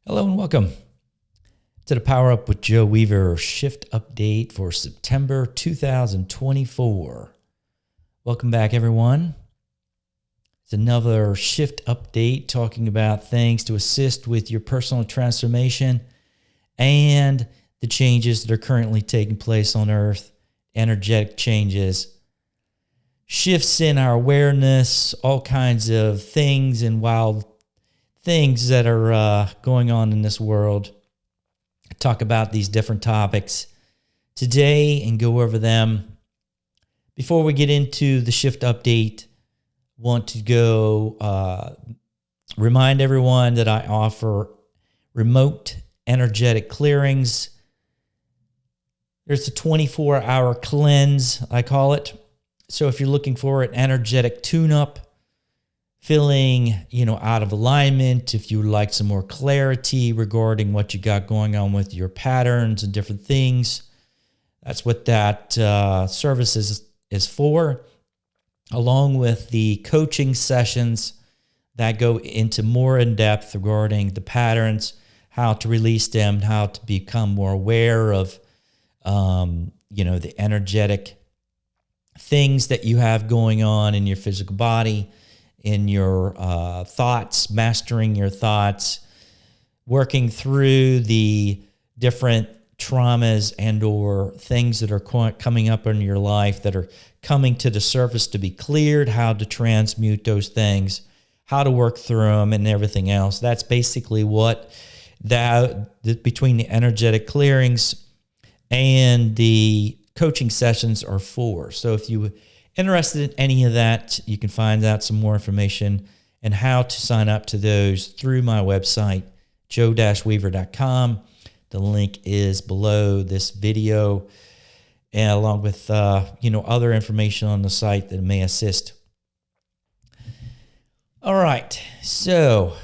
Hello and welcome to the Power Up with Joe Weaver shift update for September 2024. Welcome back, everyone. It's another shift update talking about things to assist with your personal transformation and the changes that are currently taking place on Earth, energetic changes, shifts in our awareness, all kinds of things and wild things that are going on in this world. Talk about these different topics today and go over them. Before we get into the shift update, want to go remind everyone that I offer remote energetic clearings. There's a 24-hour cleanse, I call it. So if you're looking for an energetic tune-up, feeling, out of alignment, if you would like some more clarity regarding what you got going on with your patterns and different things, that's what that service is for, along with the coaching sessions that go into more in depth regarding the patterns, how to release them, how to become more aware of, the energetic things that you have going on in your physical body, in your thoughts, mastering your thoughts, working through the different traumas and or things that are coming up in your life that are coming to the surface to be cleared, how to transmute those things, how to work through them and everything else. That's basically what between the energetic clearings and the coaching sessions are for. So if you interested in any of that, you can find out some more information and how to sign up to those through my website, joe-weaver.com. The link is below this video, and along with other information on the site that may assist. All right, so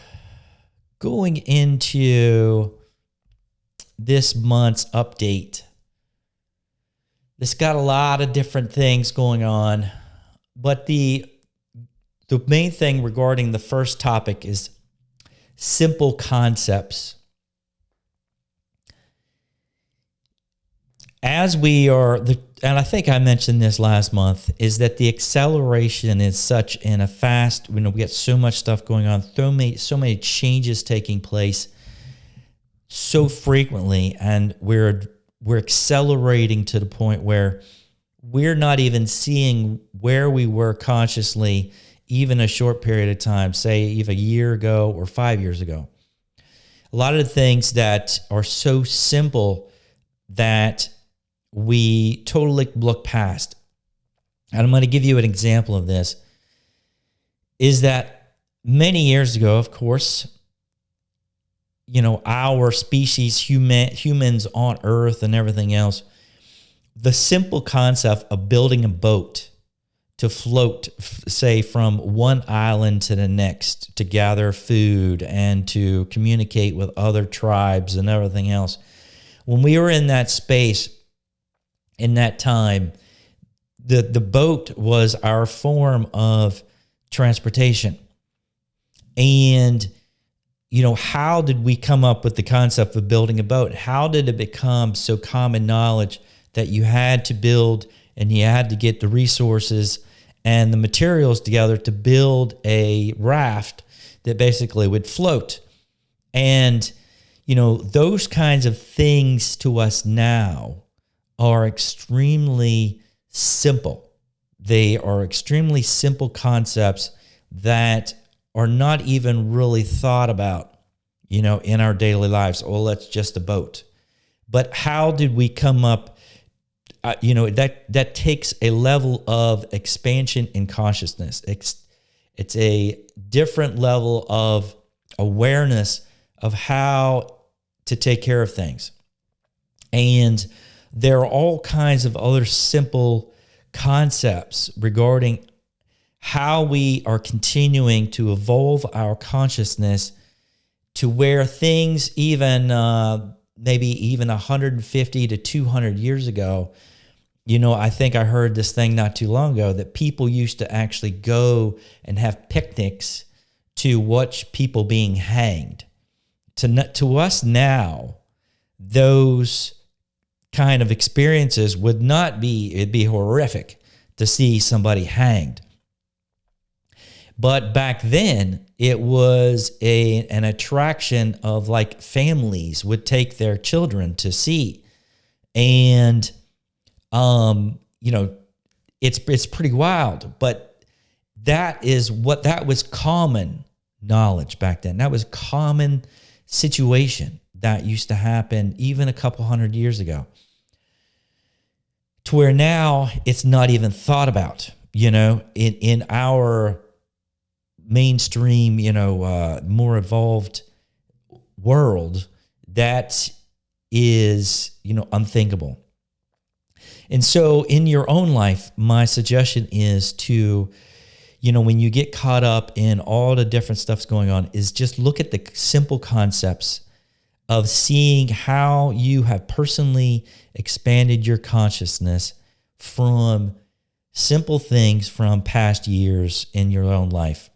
going into this month's update, it's got a lot of different things going on, but the main thing regarding the first topic is simple concepts. As we are, and I think I mentioned this last month, is that the acceleration is such in a fast, we get so much stuff going on, so many changes taking place so frequently, and we're accelerating to the point where we're not even seeing where we were consciously even a short period of time, say even a year ago or 5 years ago. A lot of the things that are so simple that we totally look past. And I'm going to give you an example of this, is that many years ago, of course, our species, humans on Earth and everything else, the simple concept of building a boat to float, say, from one island to the next, to gather food and to communicate with other tribes and everything else. When we were in that space, in that time, the boat was our form of transportation. And how did we come up with the concept of building a boat? How did it become so common knowledge that you had to build and you had to get the resources and the materials together to build a raft that basically would float? And, those kinds of things to us now are extremely simple. They are extremely simple concepts that are not even really thought about, in our daily lives. Oh, that's just a boat. But how did we come up, that takes a level of expansion in consciousness. It's a different level of awareness of how to take care of things. And there are all kinds of other simple concepts regarding how we are continuing to evolve our consciousness to where things even maybe even 150 to 200 years ago, I think I heard this thing not too long ago that people used to actually go and have picnics to watch people being hanged. to us now, those kind of experiences would not be, it'd be horrific to see somebody hanged. But back then, it was an attraction of like families would take their children to see. And, it's pretty wild, but that was common knowledge back then. That was common situation that used to happen even a couple hundred years ago, to where now it's not even thought about, in our mainstream, more evolved world. That is, unthinkable. And so in your own life, my suggestion is to, when you get caught up in all the different stuffs going on, is just look at the simple concepts of seeing how you have personally expanded your consciousness from simple things from past years in your own life,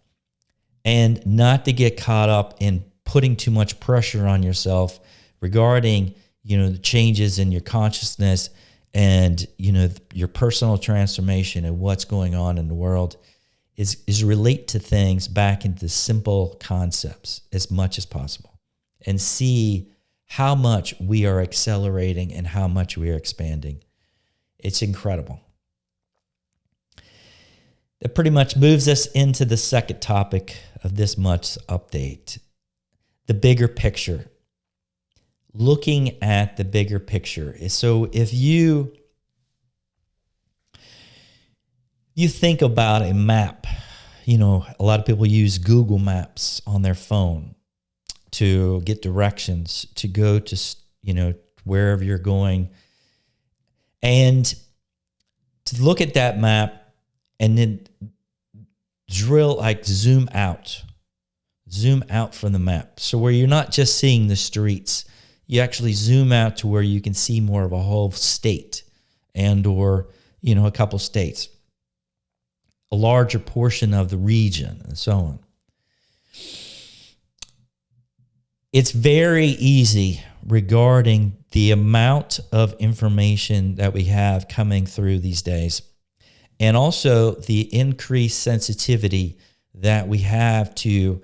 and not to get caught up in putting too much pressure on yourself regarding, the changes in your consciousness and, your personal transformation and what's going on in the world. Is relate to things back into simple concepts as much as possible, and see how much we are accelerating and how much we are expanding. It's incredible. That pretty much moves us into the second topic of this month's update, the bigger picture. Looking at the bigger picture. So if you think about a map, a lot of people use Google Maps on their phone to get directions, to go to, wherever you're going. And to look at that map and then zoom out from the map. So where you're not just seeing the streets, you actually zoom out to where you can see more of a whole state or, a couple states, a larger portion of the region, and so on. It's very easy regarding the amount of information that we have coming through these days, and also the increased sensitivity that we have to,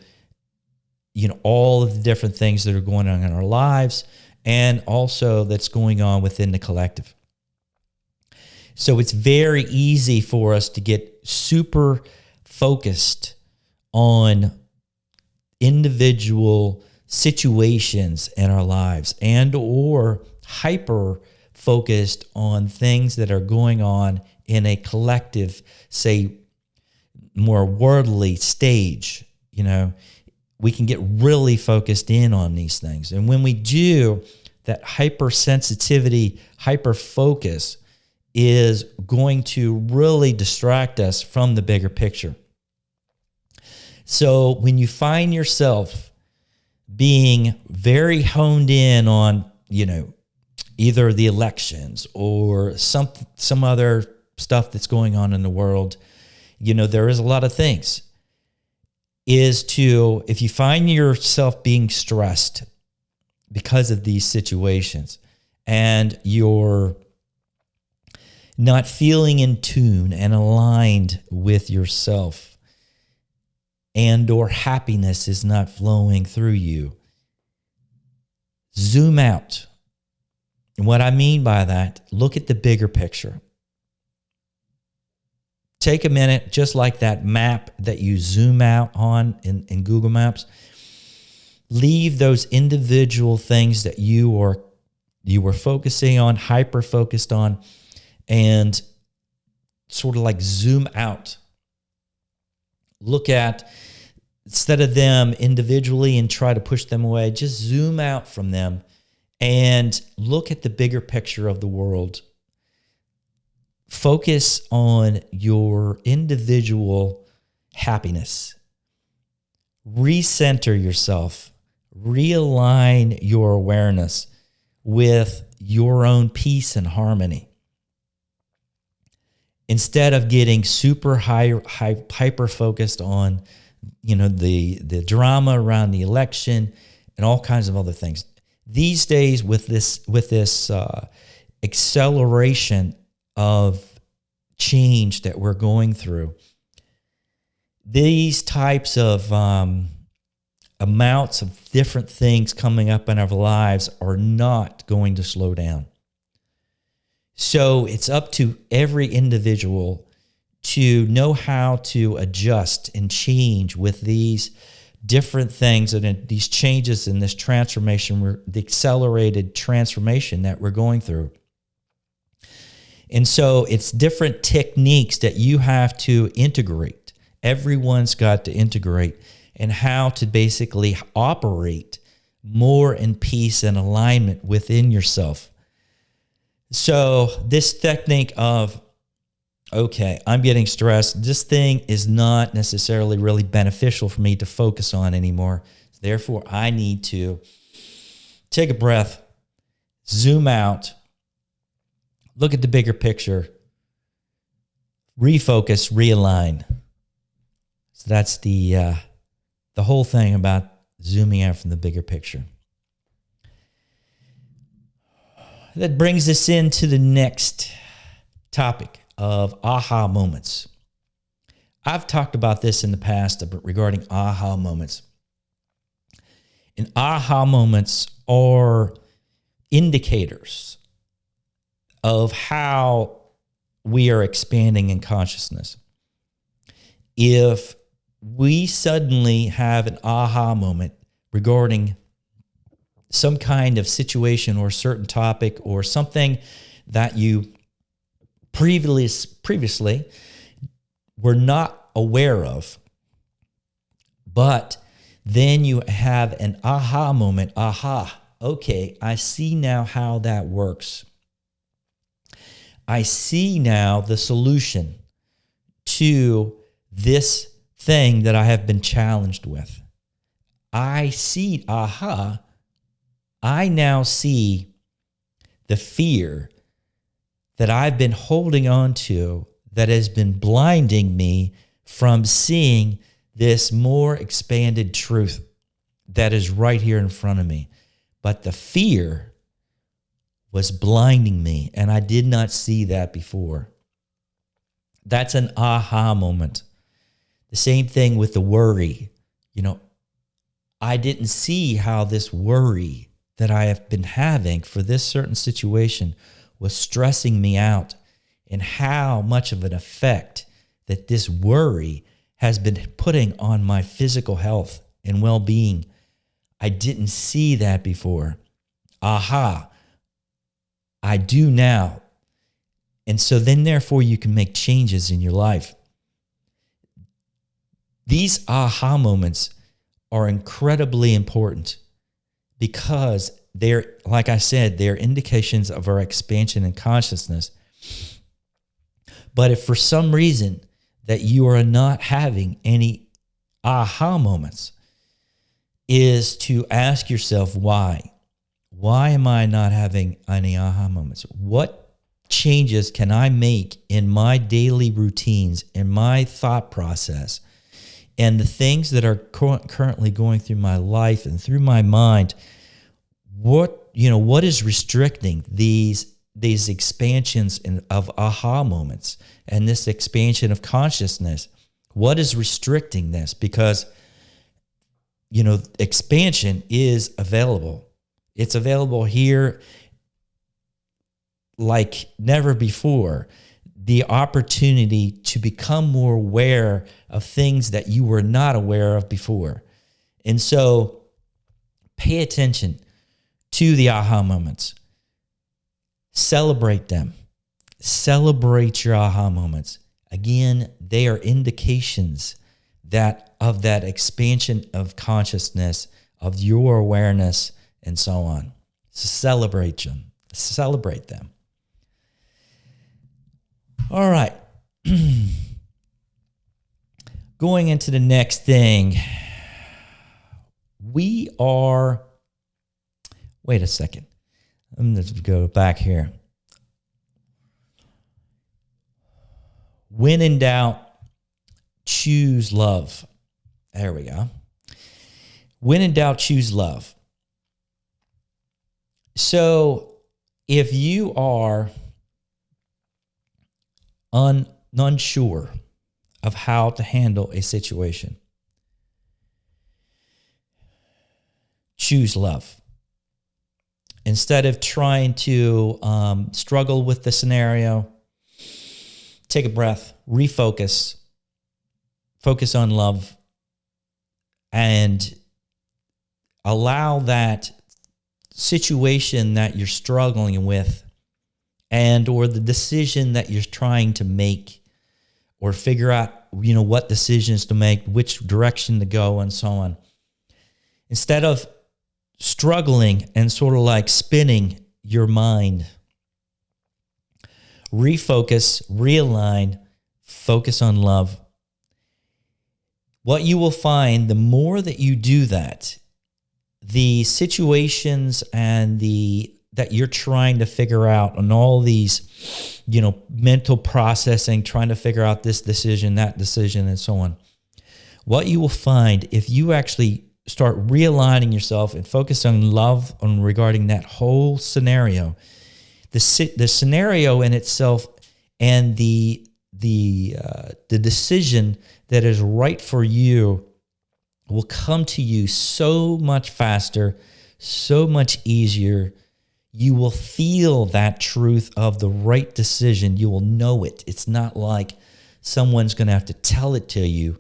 all of the different things that are going on in our lives, and also that's going on within the collective. So it's very easy for us to get super focused on individual situations in our lives, and or hyper focused on things that are going on in a collective, say, more worldly stage. We can get really focused in on these things. And when we do, that hypersensitivity, hyper-focus is going to really distract us from the bigger picture. So when you find yourself being very honed in on, either the elections or some other stuff that's going on in the world, there is a lot of things, if you find yourself being stressed because of these situations and you're not feeling in tune and aligned with yourself, and or happiness is not flowing through you, zoom out. And what I mean by that, look at the bigger picture. Take a minute, just like that map that you zoom out on in Google Maps. Leave those individual things that you were focusing on, hyper-focused on, and sort of like zoom out. Look at, instead of them individually and try to push them away, just zoom out from them and look at the bigger picture of the world. Focus on your individual happiness. Recenter yourself. Realign your awareness with your own peace and harmony. Instead of getting super hyper focused on, the drama around the election and all kinds of other things. These days, with this acceleration of change that we're going through, these types of amounts of different things coming up in our lives are not going to slow down. So it's up to every individual to know how to adjust and change with these different things and these changes in this transformation, the accelerated transformation that we're going through. And so it's different techniques that you have to integrate. Everyone's got to integrate, and how to basically operate more in peace and alignment within yourself. So this technique of, okay, I'm getting stressed. This thing is not necessarily really beneficial for me to focus on anymore. Therefore, I need to take a breath, zoom out, look at the bigger picture, refocus, realign. So that's the whole thing about zooming out from the bigger picture. That brings us into the next topic of aha moments. I've talked about this in the past regarding aha moments. And aha moments are indicators of how we are expanding in consciousness. If we suddenly have an aha moment regarding some kind of situation or certain topic or something that you previously were not aware of, but then you have an aha moment. Aha, okay, I see now how that works. I see now the solution to this thing that I have been challenged with. I see, aha, I now see the fear that I've been holding on to that has been blinding me from seeing this more expanded truth that is right here in front of me. But the fear was blinding me, and I did not see that before. That's an aha moment. The same thing with the worry. I didn't see how this worry that I have been having for this certain situation was stressing me out, and how much of an effect that this worry has been putting on my physical health and well-being. I didn't see that before. Aha, I do now. And so then therefore you can make changes in your life. These aha moments are incredibly important because they're, like I said, they're indications of our expansion in consciousness. But if for some reason that you are not having any aha moments, is to ask yourself why. Why am I not having any aha moments? What changes can I make in my daily routines, in my thought process, and the things that are currently going through my life and through my mind? What is restricting these expansions of aha moments and this expansion of consciousness? What is restricting this? Because, expansion is available. It's available here like never before. The opportunity to become more aware of things that you were not aware of before. And so pay attention to the aha moments. Celebrate them. Celebrate your aha moments. Again, they are indications of that expansion of consciousness, of your awareness, and so on. So celebrate them. Celebrate them. All right. Going into the next thing, wait a second. Let's go back here. When in doubt, choose love. There we go. When in doubt, choose love. So if you are unsure of how to handle a situation, choose love. Instead of trying to struggle with the scenario, take a breath, refocus, focus on love, and allow that situation that you're struggling with and or the decision that you're trying to make or figure out, what decisions to make, which direction to go, and so on. Instead of struggling and sort of like spinning your mind, refocus, realign, focus on love. What you will find, the more that you do that, the situations and that you're trying to figure out and all these, mental processing, trying to figure out this decision, that decision, and so on. What you will find if you actually start realigning yourself and focus on love regarding that whole scenario, the scenario in itself and the decision that is right for you will come to you so much faster, so much easier. You will feel that truth of the right decision. You will know it. It's not like someone's going to have to tell it to you.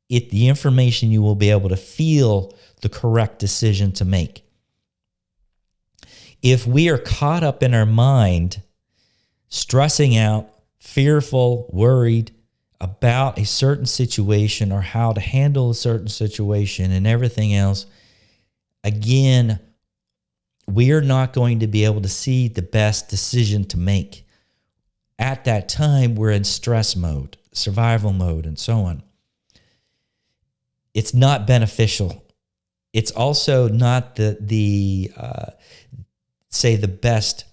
The information, you will be able to feel the correct decision to make. If we are caught up in our mind, stressing out, fearful, worried about a certain situation or how to handle a certain situation and everything else, again, we are not going to be able to see the best decision to make. At that time, we're in stress mode, survival mode, and so on. It's not beneficial. It's also not the best,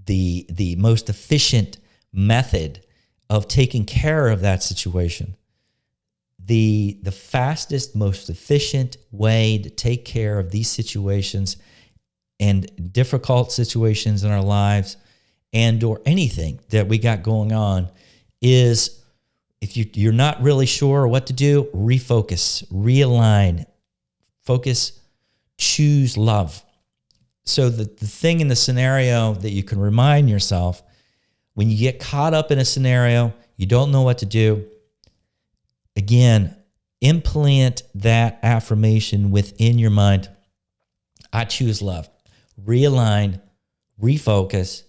the most efficient method of taking care of that situation. The fastest, most efficient way to take care of these situations and difficult situations in our lives and or anything that we got going on is, if you're not really sure what to do, refocus, realign, focus, choose love. So the thing in the scenario that you can remind yourself, when you get caught up in a scenario, you don't know what to do, again, implant that affirmation within your mind. I choose love. Realign, refocus,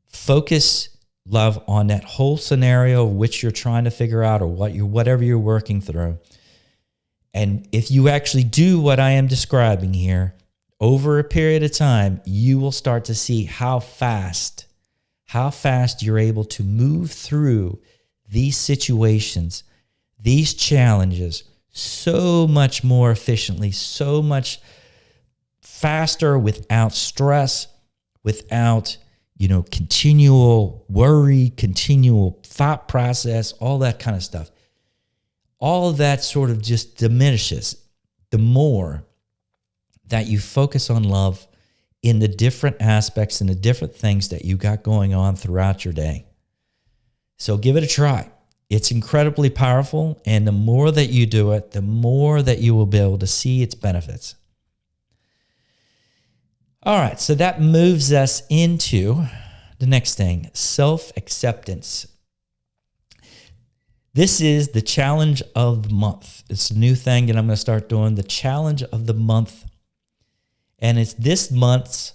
focus love on that whole scenario which you're trying to figure out or whatever you're working through. And if you actually do what I am describing here, over a period of time, you will start to see how fast you're able to move through these situations, these challenges, so much more efficiently, so much faster, without stress, without continual worry, continual thought process, all that kind of stuff. All of that sort of just diminishes the more that you focus on love in the different aspects and the different things that you got going on throughout your day. So give it a try. It's incredibly powerful, and the more that you do it, the more that you will be able to see its benefits. All right, so that moves us into the next thing, self-acceptance. This is the challenge of the month. It's a new thing that I'm going to start doing, the challenge of the month. And it's this month's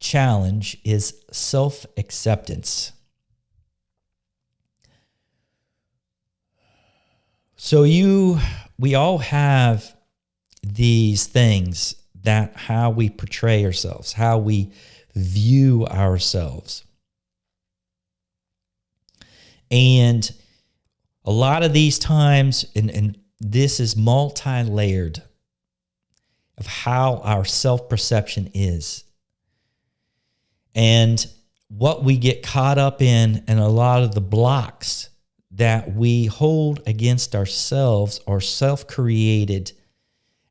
challenge is self-acceptance. So we all have these things that how we portray ourselves, how we view ourselves. And a lot of these times, and this is multi-layered of how our self-perception is. And what we get caught up in and a lot of the blocks that we hold against ourselves are self-created,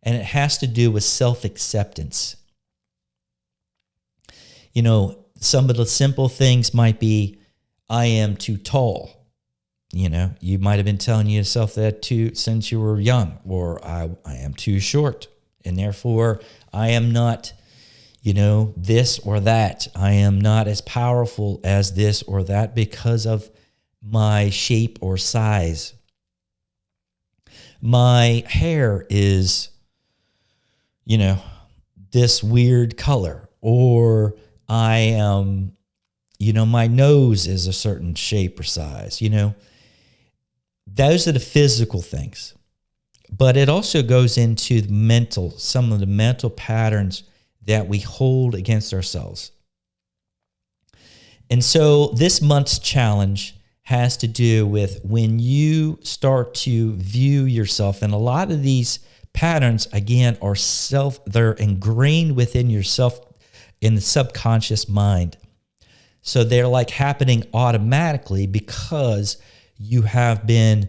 and it has to do with self-acceptance. Some of the simple things might be, I am too tall. You might have been telling yourself that too since you were young, or I am too short, and therefore I am not, this or that. I am not as powerful as this or that because of my shape or size. My hair is, this weird color, or I am, my nose is a certain shape or size, Those are the physical things. But it also goes into some of the mental patterns that we hold against ourselves. And so this month's challenge has to do with when you start to view yourself, and a lot of these patterns, again, they're ingrained within yourself in the subconscious mind. So they're like happening automatically because you have been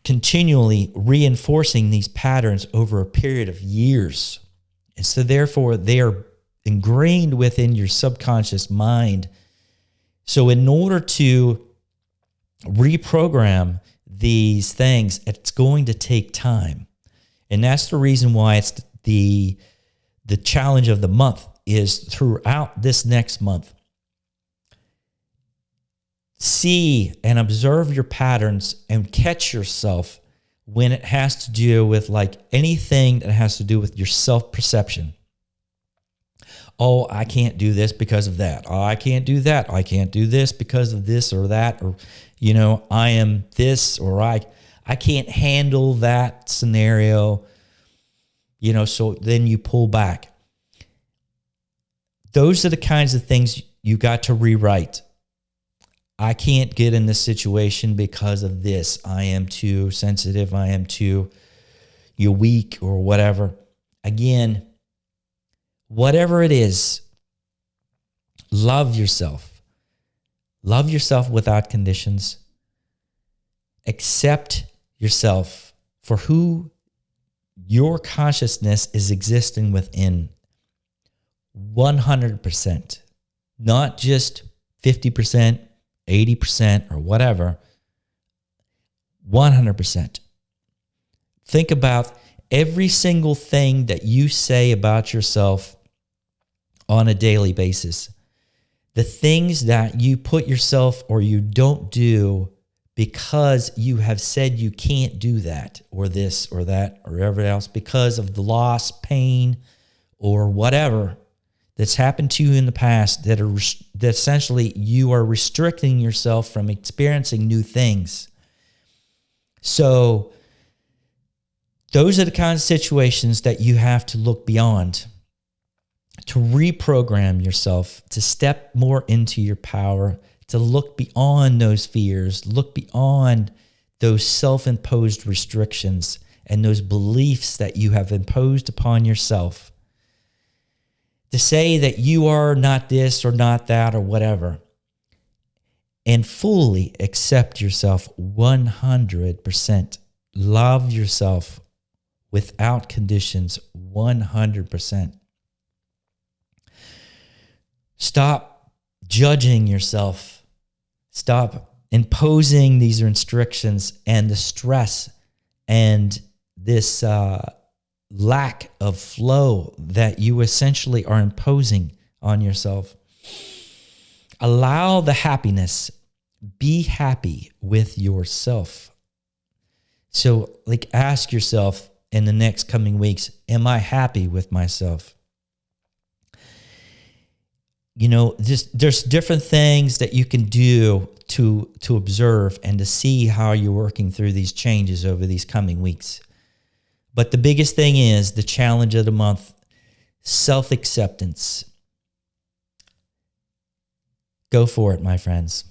continually reinforcing these patterns over a period of years. And so therefore they are ingrained within your subconscious mind. So in order to reprogram these things, it's going to take time. And that's the reason why it's the challenge of the month is throughout this next month. See and observe your patterns and catch yourself when it has to do with like anything that has to do with your self-perception. Oh, I can't do this because of that. Oh, I can't do that. I can't do this because of this or that. Or, I am this, or I can't handle that scenario. So then you pull back. Those are the kinds of things you got to rewrite. I can't get in this situation because of this. I am too sensitive. I am too weak or whatever. Again, whatever it is, love yourself. Love yourself without conditions. Accept yourself for who your consciousness is existing within 100%. Not just 50%. 80% or whatever, 100%. Think about every single thing that you say about yourself on a daily basis. The things that you put yourself or you don't do because you have said you can't do that or this or that or whatever else because of the loss, pain, or whatever that's happened to you in the past that essentially you are restricting yourself from experiencing new things. So those are the kinds of situations that you have to look beyond to reprogram yourself, to step more into your power, to look beyond those fears, look beyond those self-imposed restrictions and those beliefs that you have imposed upon yourself. To say that you are not this or not that or whatever, and fully accept yourself 100%. Love yourself without conditions 100%. Stop judging yourself. Stop imposing these restrictions and the stress and this lack of flow that you essentially are imposing on yourself. Allow the happiness. Be happy with yourself. So ask yourself in the next coming weeks, am I happy with myself? There's different things that you can do to observe and to see how you're working through these changes over these coming weeks. But the biggest thing is the challenge of the month, self-acceptance. Go for it, my friends.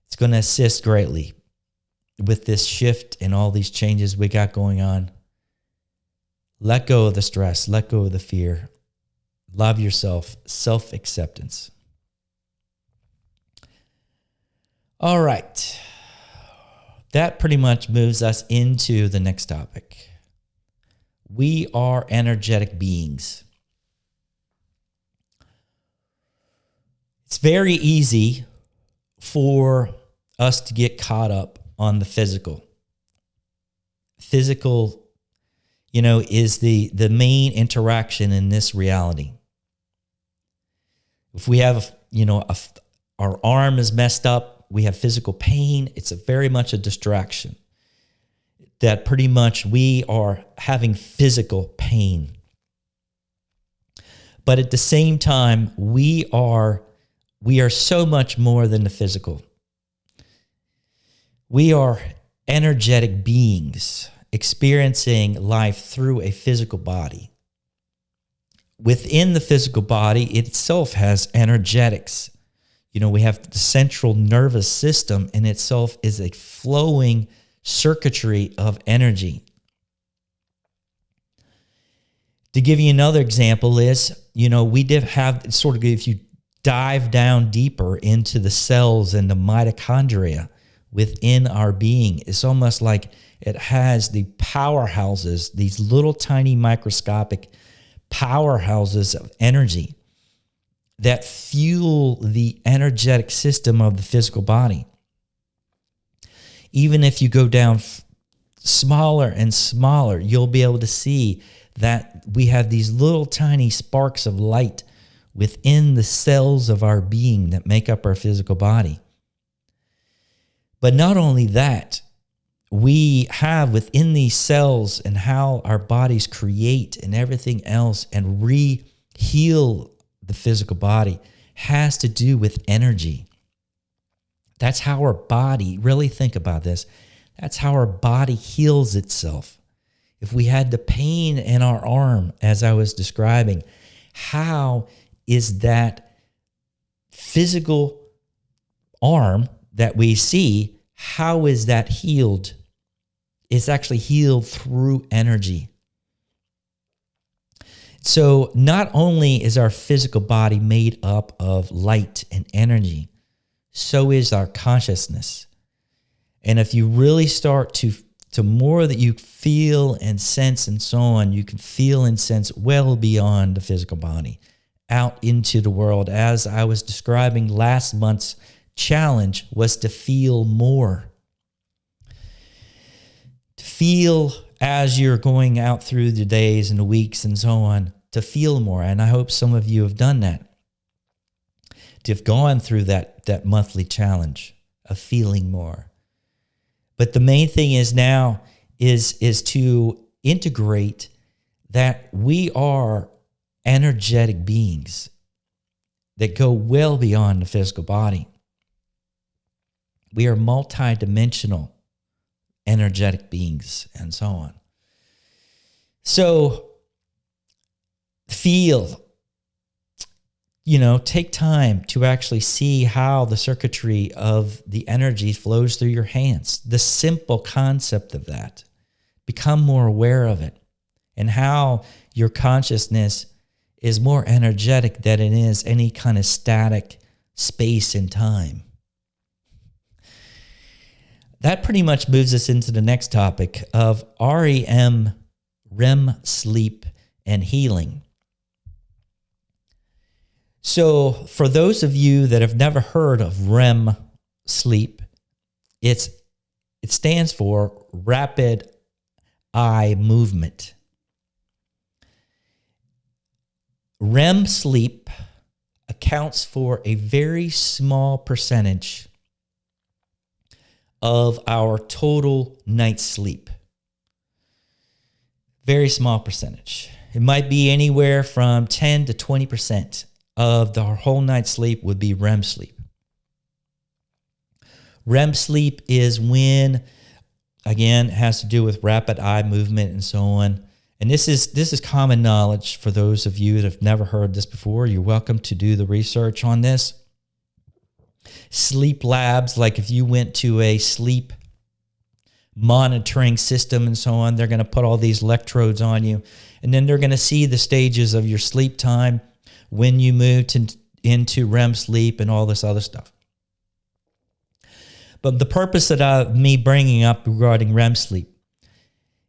It's going to assist greatly with this shift and all these changes we got going on. Let go of the stress. Let go of the fear. Love yourself. Self-acceptance. All right. That pretty much moves us into the next topic. We are energetic beings. It's very easy for us to get caught up on the physical. Physical, is the main interaction in this reality. If we have, our arm is messed up, we have physical pain, it's very much a distraction. That pretty much we are having physical pain. But at the same time, we are so much more than the physical. We are energetic beings experiencing life through a physical body. Within the physical body itself has energetics. We have the central nervous system in itself is a flowing circuitry of energy. To give you another example is, we did have sort of, if you dive down deeper into the cells and the mitochondria within our being, it's almost like it has the powerhouses, these little tiny microscopic powerhouses of energy that fuel the energetic system of the physical body. Even if you go down smaller and smaller, you'll be able to see that we have these little tiny sparks of light within the cells of our being that make up our physical body. But not only that, we have within these cells and how our bodies create and everything else and heal the physical body has to do with energy. That's how our body, really think about this, that's how our body heals itself. If we had the pain in our arm, as I was describing, how is that physical arm that we see, how is that healed? It's actually healed through energy. So not only is our physical body made up of light and energy, so is our consciousness. And if you really start to more that you feel and sense and so on, you can feel and sense well beyond the physical body, out into the world. As I was describing, last month's challenge was to feel more. To feel as you're going out through the days and the weeks and so on, to feel more. And I hope some of you have done that. To have gone through that monthly challenge of feeling more. But the main thing is now is to integrate that we are energetic beings that go well beyond the physical body. We are multidimensional energetic beings and so on. So feel, take time to actually see how the circuitry of the energy flows through your hands. The simple concept of that. Become more aware of it and how your consciousness is more energetic than it is any kind of static space and time. That pretty much moves us into the next topic of REM sleep, and healing. So for those of you that have never heard of REM sleep, it stands for rapid eye movement. REM sleep accounts for a very small percentage of our total night's sleep. Very small percentage. It might be anywhere from 10 to 20% of the whole night's sleep would be REM sleep. REM sleep is when, again, it has to do with rapid eye movement and so on. And this is common knowledge for those of you that have never heard this before. You're welcome to do the research on this. Sleep labs, like if you went to a sleep monitoring system and so on, they're going to put all these electrodes on you, and then they're going to see the stages of your sleep time, when you move into REM sleep and all this other stuff. But the purpose of me bringing up regarding REM sleep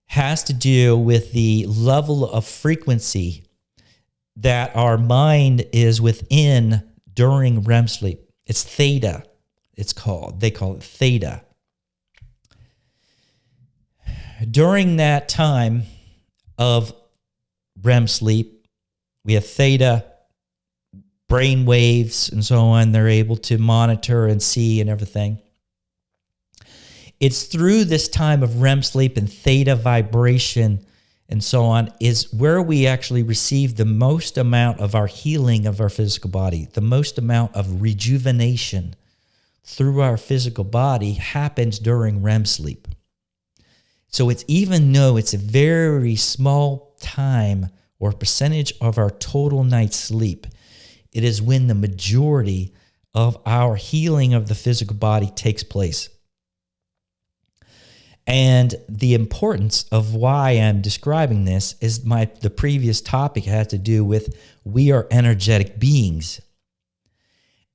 has to do with the level of frequency that our mind is within during REM sleep. It's theta, They call it theta. During that time of REM sleep, we have theta brain waves and so on. They're able to monitor and see and everything. It's through this time of REM sleep and theta vibration and so on is where we actually receive the most amount of our healing of our physical body. The most amount of rejuvenation through our physical body happens during REM sleep. So it's, even though it's a very small time or percentage of our total night's sleep, it is when the majority of our healing of the physical body takes place. And the importance of why I'm describing this is the previous topic had to do with we are energetic beings.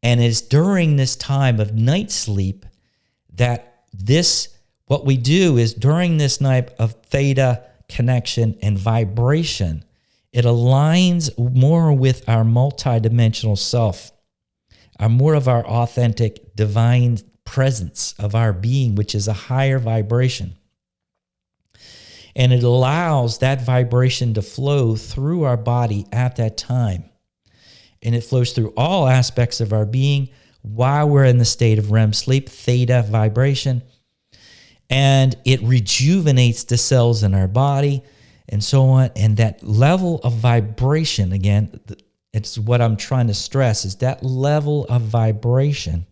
And it's during this time of night sleep that what we do is during this night of theta connection and vibration, it aligns more with our multidimensional self, more of our authentic divine presence of our being, which is a higher vibration. And it allows that vibration to flow through our body at that time. And it flows through all aspects of our being while we're in the state of REM sleep, theta vibration. And it rejuvenates the cells in our body and so on. And that level of vibration, again, it's what I'm trying to stress, is that level of vibration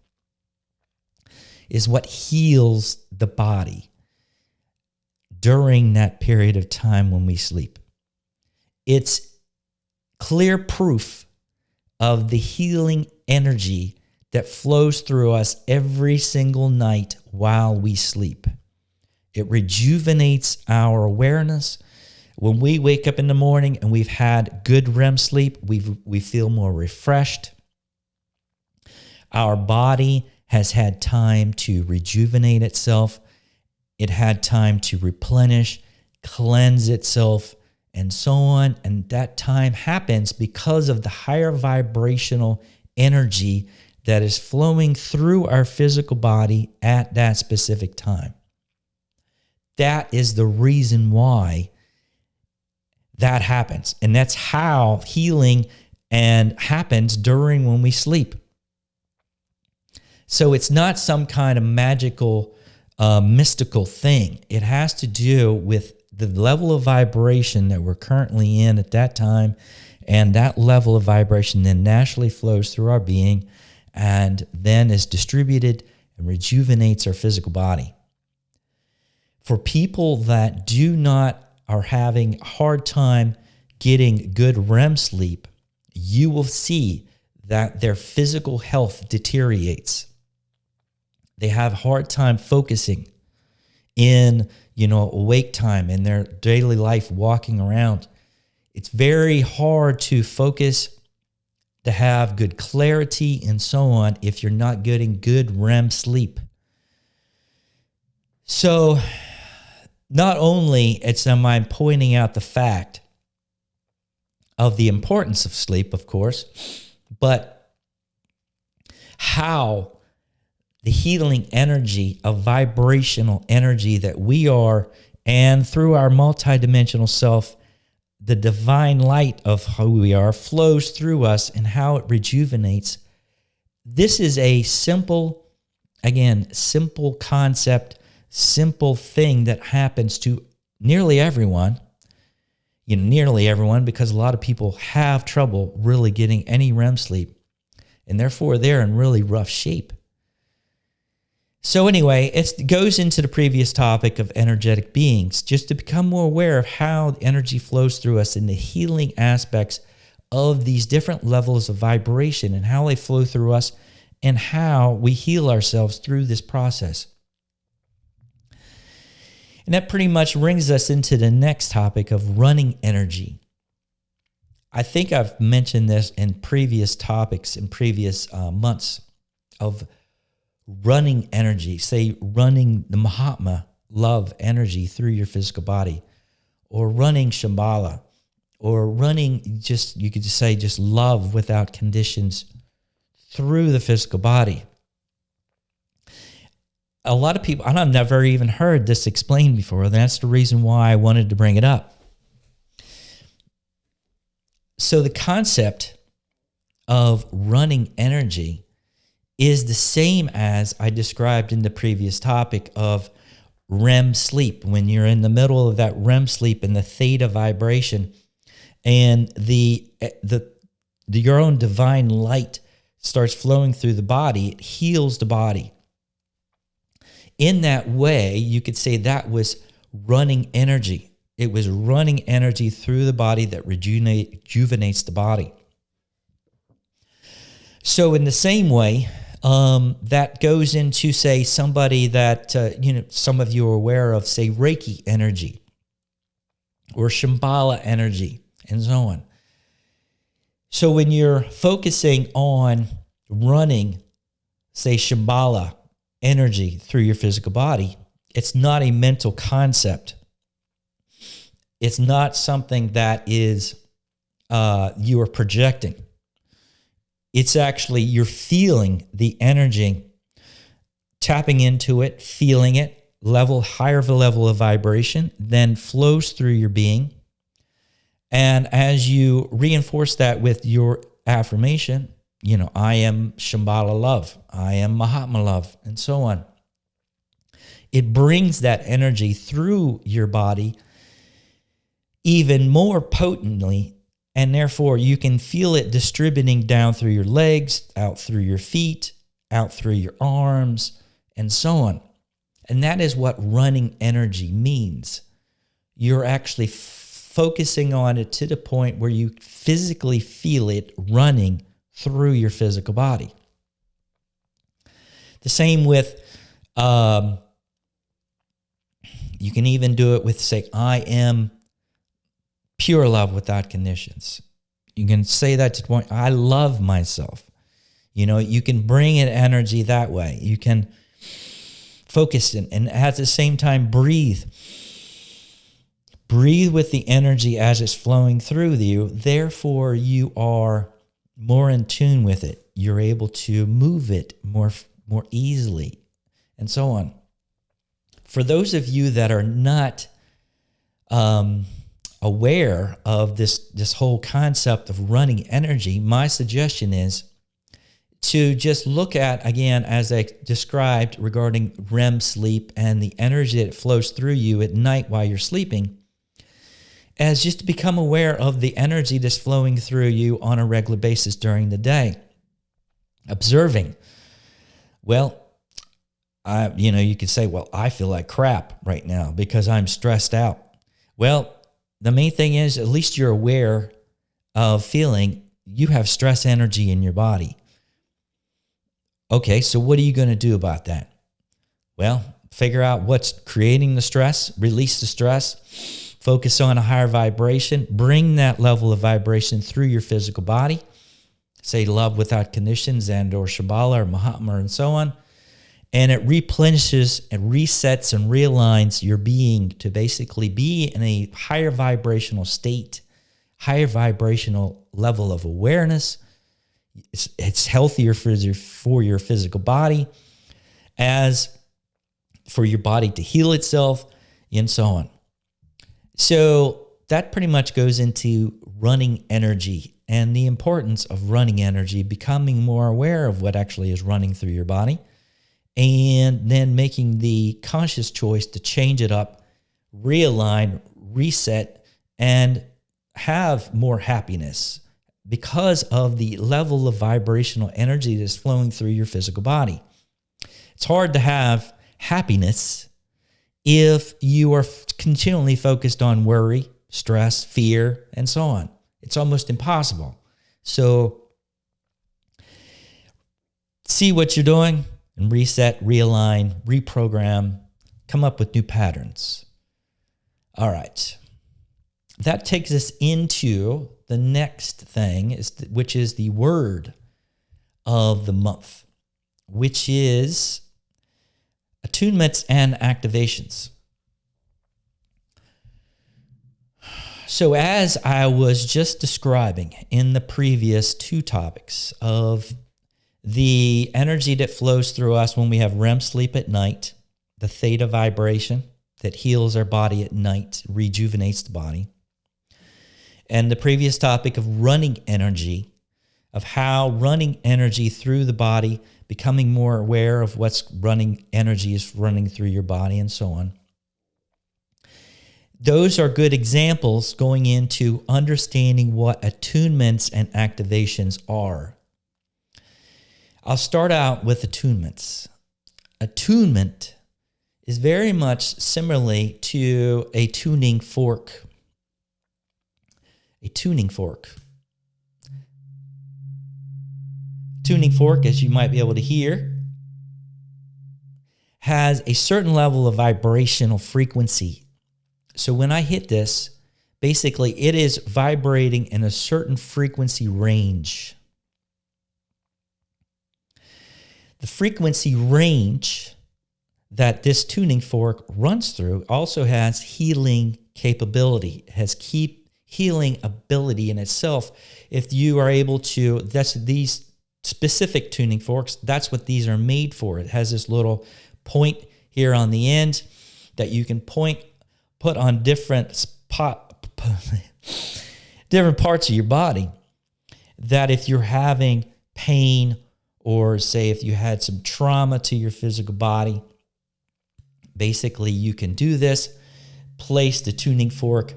is what heals the body during that period of time when we sleep. It's clear proof of the healing energy that flows through us every single night while we sleep. It rejuvenates our awareness. When we wake up in the morning and we've had good REM sleep, we feel more refreshed. Our body has had time to rejuvenate itself. It had time to replenish, cleanse itself, and so on. And that time happens because of the higher vibrational energy that is flowing through our physical body at that specific time. That is the reason why that happens. And that's how healing happens during when we sleep. So it's not some kind of magical, mystical thing. It has to do with the level of vibration that we're currently in at that time, and that level of vibration then naturally flows through our being and then is distributed and rejuvenates our physical body. For people that are having a hard time getting good REM sleep, you will see that their physical health deteriorates. They have a hard time focusing in, awake time in their daily life, walking around. It's very hard to focus, to have good clarity and so on if you're not getting good REM sleep. So not only am I pointing out the fact of the importance of sleep, of course, but how the healing energy of vibrational energy that we are, and through our multidimensional self, the divine light of who we are flows through us and how it rejuvenates. This is a simple concept, simple thing that happens to nearly everyone. Nearly everyone, because a lot of people have trouble really getting any REM sleep, and therefore they're in really rough shape. So anyway, it goes into the previous topic of energetic beings, just to become more aware of how energy flows through us and the healing aspects of these different levels of vibration and how they flow through us and how we heal ourselves through this process. And that pretty much brings us into the next topic of running energy. I think I've mentioned this in previous topics in previous months of running energy, say running the Mahatma love energy through your physical body, or running Shambhala, or running you could just say love without conditions through the physical body. A lot of people, and I've never even heard this explained before. That's the reason why I wanted to bring it up. So the concept of running energy is the same as I described in the previous topic of REM sleep. When you're in the middle of that REM sleep and the theta vibration, and your own divine light starts flowing through the body, it heals the body. In that way, you could say that was running energy. It was running energy through the body that rejuvenates the body. So in the same way, that goes into, say, somebody that, some of you are aware of, say, Reiki energy or Shambhala energy and so on. So when you're focusing on running, say, Shambhala energy through your physical body, it's not a mental concept. It's not something that is you are projecting. It's actually you're feeling the energy, tapping into it, feeling it, higher level of vibration, then flows through your being. And as you reinforce that with your affirmation, I am Shambhala love, I am Mahatma love, and so on. It brings that energy through your body even more potently, and therefore you can feel it distributing down through your legs, out through your feet, out through your arms, and so on. And that is what running energy means. You're actually focusing on it to the point where you physically feel it running through your physical body. The same with, you can even do it with, say, I am pure love without conditions. You can say that to the point, I love myself. You can bring in energy that way. You can focus in, and at the same time breathe. Breathe with the energy as it's flowing through you. Therefore, you are more in tune with it. You're able to move it more easily, and so on. For those of you that are not aware of this whole concept of running energy, my suggestion is to just look at, again, as I described regarding REM sleep and the energy that flows through you at night while you're sleeping, as just to become aware of the energy that's flowing through you on a regular basis during the day. Observing. Well, you could say, well, I feel like crap right now because I'm stressed out. Well, the main thing is, at least you're aware of feeling you have stress energy in your body. Okay, so what are you going to do about that? Well, figure out what's creating the stress, release the stress, focus on a higher vibration, bring that level of vibration through your physical body, say love without conditions and or Shambhala or Mahatma and so on, and it replenishes and resets and realigns your being to basically be in a higher vibrational state, higher vibrational level of awareness. It's healthier for your physical body, as for your body to heal itself, and so on. So that pretty much goes into running energy and the importance of running energy, becoming more aware of what actually is running through your body, and then making the conscious choice to change it up, realign, reset, and have more happiness because of the level of vibrational energy that's flowing through your physical body. It's hard to have happiness if you are continually focused on worry, stress, fear, and so on. It's almost impossible. So see what you're doing and reset, realign, reprogram, come up with new patterns. All right. That takes us into the next thing, which is the word of the month, which is Attunements and Activations. So as I was just describing in the previous two topics of the energy that flows through us when we have REM sleep at night, the theta vibration that heals our body at night, rejuvenates the body. And the previous topic of running energy, of how running energy through the body, becoming more aware of what's running energy is running through your body and so on. Those are good examples going into understanding what attunements and activations are. I'll start out with attunements. Attunement is very much similarly to a tuning fork. A tuning fork. Tuning fork, as you might be able to hear, has a certain level of vibrational frequency. So when I hit this, basically it is vibrating in a certain frequency range. The frequency range that this tuning fork runs through also has healing capability, has healing ability in itself. If you are able to, that's these specific tuning forks, that's what these are made for. It has this little point here on the end that you can put on different parts of your body, that if you're having pain, or say if you had some trauma to your physical body, basically you can do this, place the tuning fork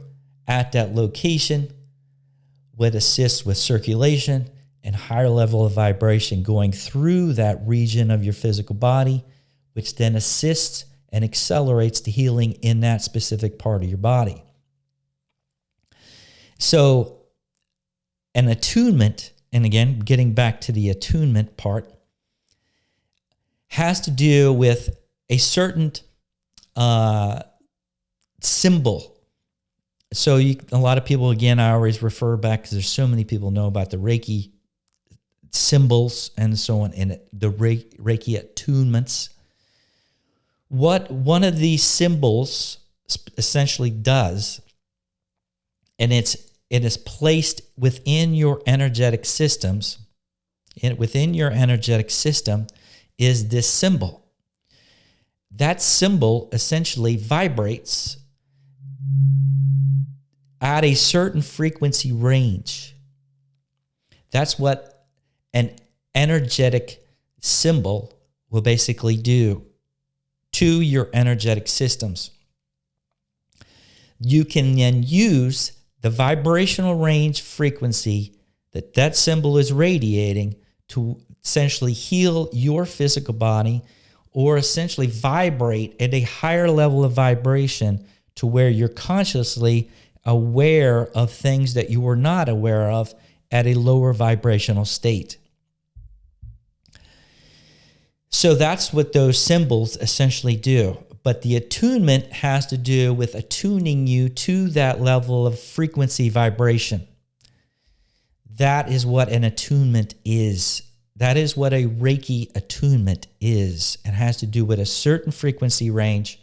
at that location, would assist with circulation and higher level of vibration going through that region of your physical body, which then assists and accelerates the healing in that specific part of your body. So an attunement, and again, getting back to the attunement part, has to do with a certain symbol. So a lot of people, again, I always refer back because there's so many people know about the Reiki symbols and so on, and the Reiki attunements. What one of these symbols essentially does, and it is placed within your energetic systems, and within your energetic system is this symbol. That symbol essentially vibrates at a certain frequency range. That's what an energetic symbol will basically do to your energetic systems. You can then use the vibrational range frequency that symbol is radiating to essentially heal your physical body, or essentially vibrate at a higher level of vibration to where you're consciously aware of things that you were not aware of at a lower vibrational state. So that's what those symbols essentially do. But the attunement has to do with attuning you to that level of frequency vibration. That is what an attunement is. That is what a Reiki attunement is. It has to do with a certain frequency range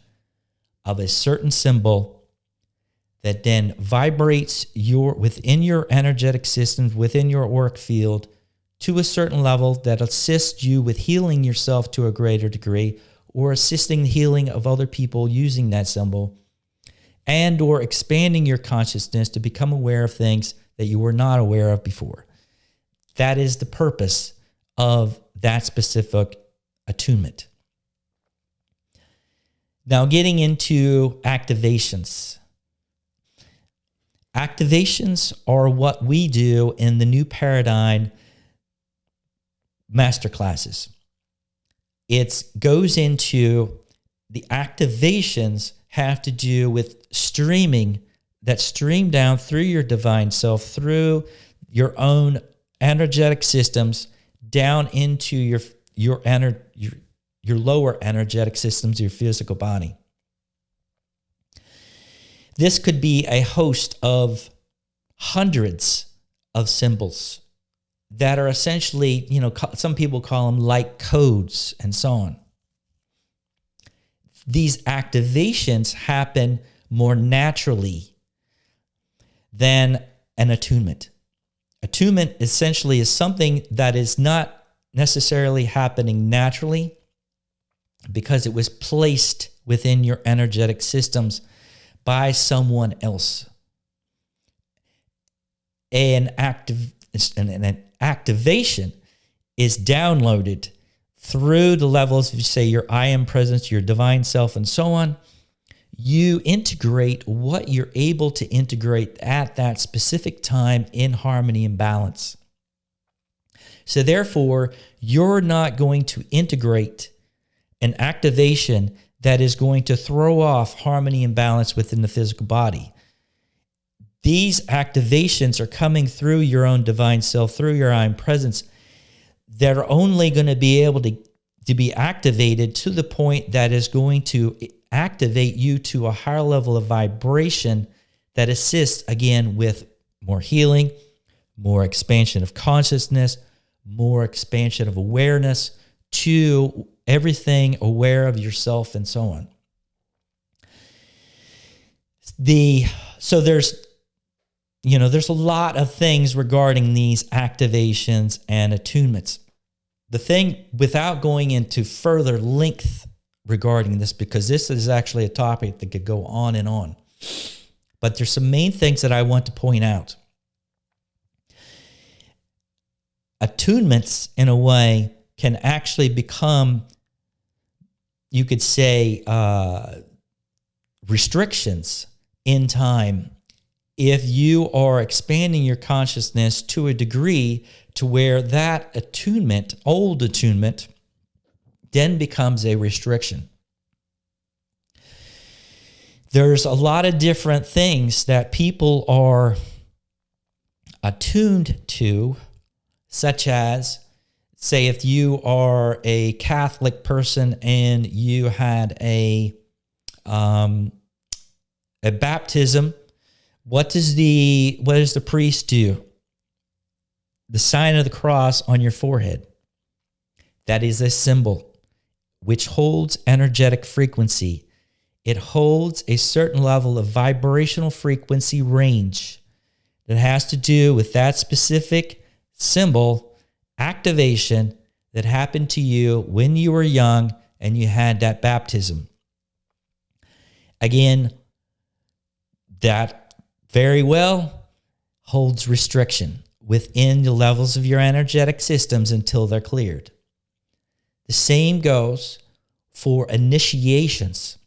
of a certain symbol that then vibrates within your energetic systems, within your auric field, to a certain level that assists you with healing yourself to a greater degree, or assisting the healing of other people using that symbol, and or expanding your consciousness to become aware of things that you were not aware of before. That is the purpose of that specific attunement. Now, getting into activations. Activations are what we do in the New Paradigm masterclasses. It goes into the activations have to do with stream down through your divine self, through your own energetic systems, down into your lower energetic systems, your physical body. This could be a host of hundreds of symbols that are essentially, some people call them light codes and so on. These activations happen more naturally than an attunement. Attunement essentially is something that is not necessarily happening naturally because it was placed within your energetic systems by someone else. An activation is downloaded through the levels of, say, your I am presence, your divine self, and so on. You integrate what you're able to integrate at that specific time in harmony and balance. So therefore, you're not going to integrate an activation that is going to throw off harmony and balance within the physical body. These activations are coming through your own divine self, through your I am presence. They're only going to be able to be activated to the point that is going to activate you to a higher level of vibration that assists, again, with more healing, more expansion of consciousness, more expansion of awareness to everything aware of yourself and so on. So there's a lot of things regarding these activations and attunements. The thing, without going into further length regarding this, because this is actually a topic that could go on and on, but there's some main things that I want to point out. Attunements, in a way, can actually become, you could say, restrictions in time if you are expanding your consciousness to a degree to where that attunement, old attunement, then becomes a restriction. There's a lot of different things that people are attuned to, such as, say, if you are a Catholic person and you had a baptism, what does the priest do? The sign of the cross on your forehead. That is a symbol which holds energetic frequency. It holds a certain level of vibrational frequency range that has to do with that specific symbol activation that happened to you when you were young and you had that baptism. Again, that very well holds restriction within the levels of your energetic systems until they're cleared. The same goes for initiations.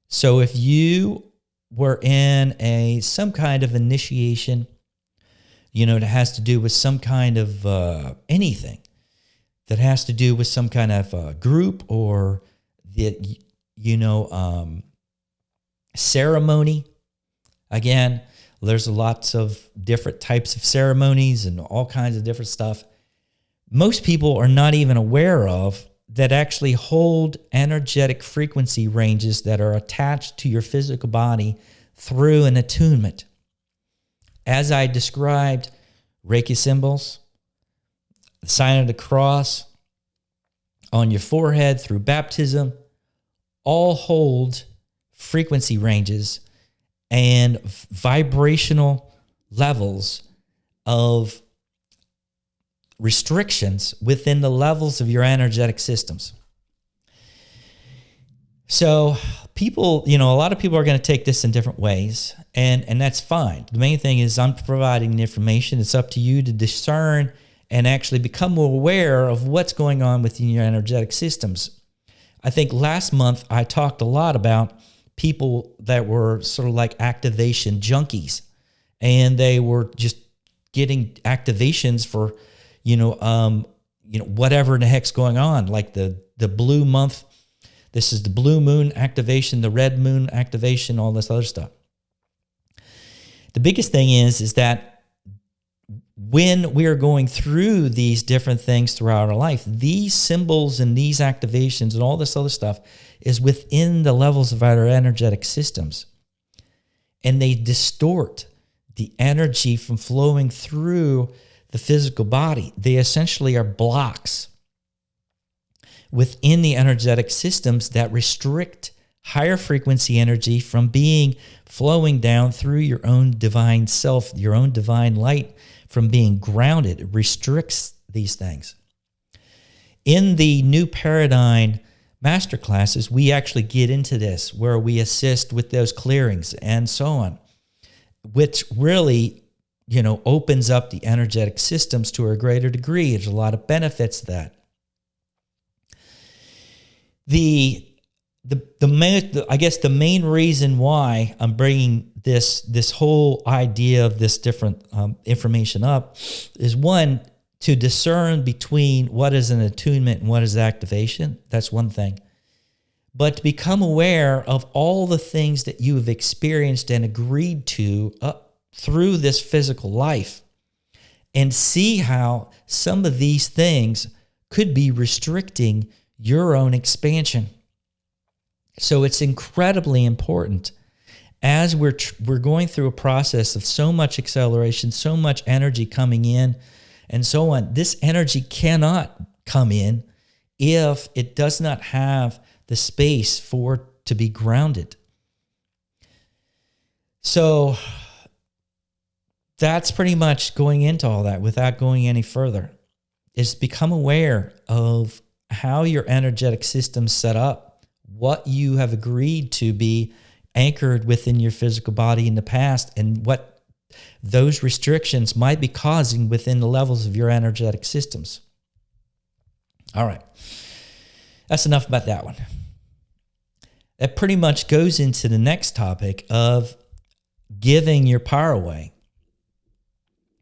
So if you were in some kind of initiation, that has to do with some kind of anything, that has to do with some kind of group or ceremony. Again, there's lots of different types of ceremonies and all kinds of different stuff. Most people are not even aware of that actually hold energetic frequency ranges that are attached to your physical body through an attunement. As I described, Reiki symbols, the sign of the cross on your forehead through baptism, all hold frequency ranges and vibrational levels of restrictions within the levels of your energetic systems. So people, a lot of people are going to take this in different ways, and that's fine. The main thing is I'm providing the information. It's up to you to discern and actually become more aware of what's going on within your energetic systems. I think last month I talked a lot about people that were sort of like activation junkies, and they were just getting activations for, whatever the heck's going on, like the blue month. This is the blue moon activation, the red moon activation, all this other stuff. The biggest thing is that when we are going through these different things throughout our life, these symbols and these activations and all this other stuff is within the levels of our energetic systems. And they distort the energy from flowing through the physical body. They essentially are blocks within the energetic systems that restrict higher frequency energy from flowing down through your own divine self, your own divine light, from being grounded. It restricts these things. In the New Paradigm masterclasses, we actually get into this, where we assist with those clearings and so on, which really, opens up the energetic systems to a greater degree. There's a lot of benefits to that. The main reason why I'm bringing this whole idea of this different information up is, one, to discern between what is an attunement and what is activation. That's one thing. But to become aware of all the things that you have experienced and agreed to through this physical life, and see how some of these things could be restricting your own expansion. So it's incredibly important, as we're going through a process of so much acceleration, so much energy coming in, and so on. This energy cannot come in if it does not have the space for it to be grounded. So that's pretty much going into all that without going any further, is become aware of how your energetic system's set up, what you have agreed to be anchored within your physical body in the past, and what those restrictions might be causing within the levels of your energetic systems. All right. That's enough about that one. That pretty much goes into the next topic of giving your power away.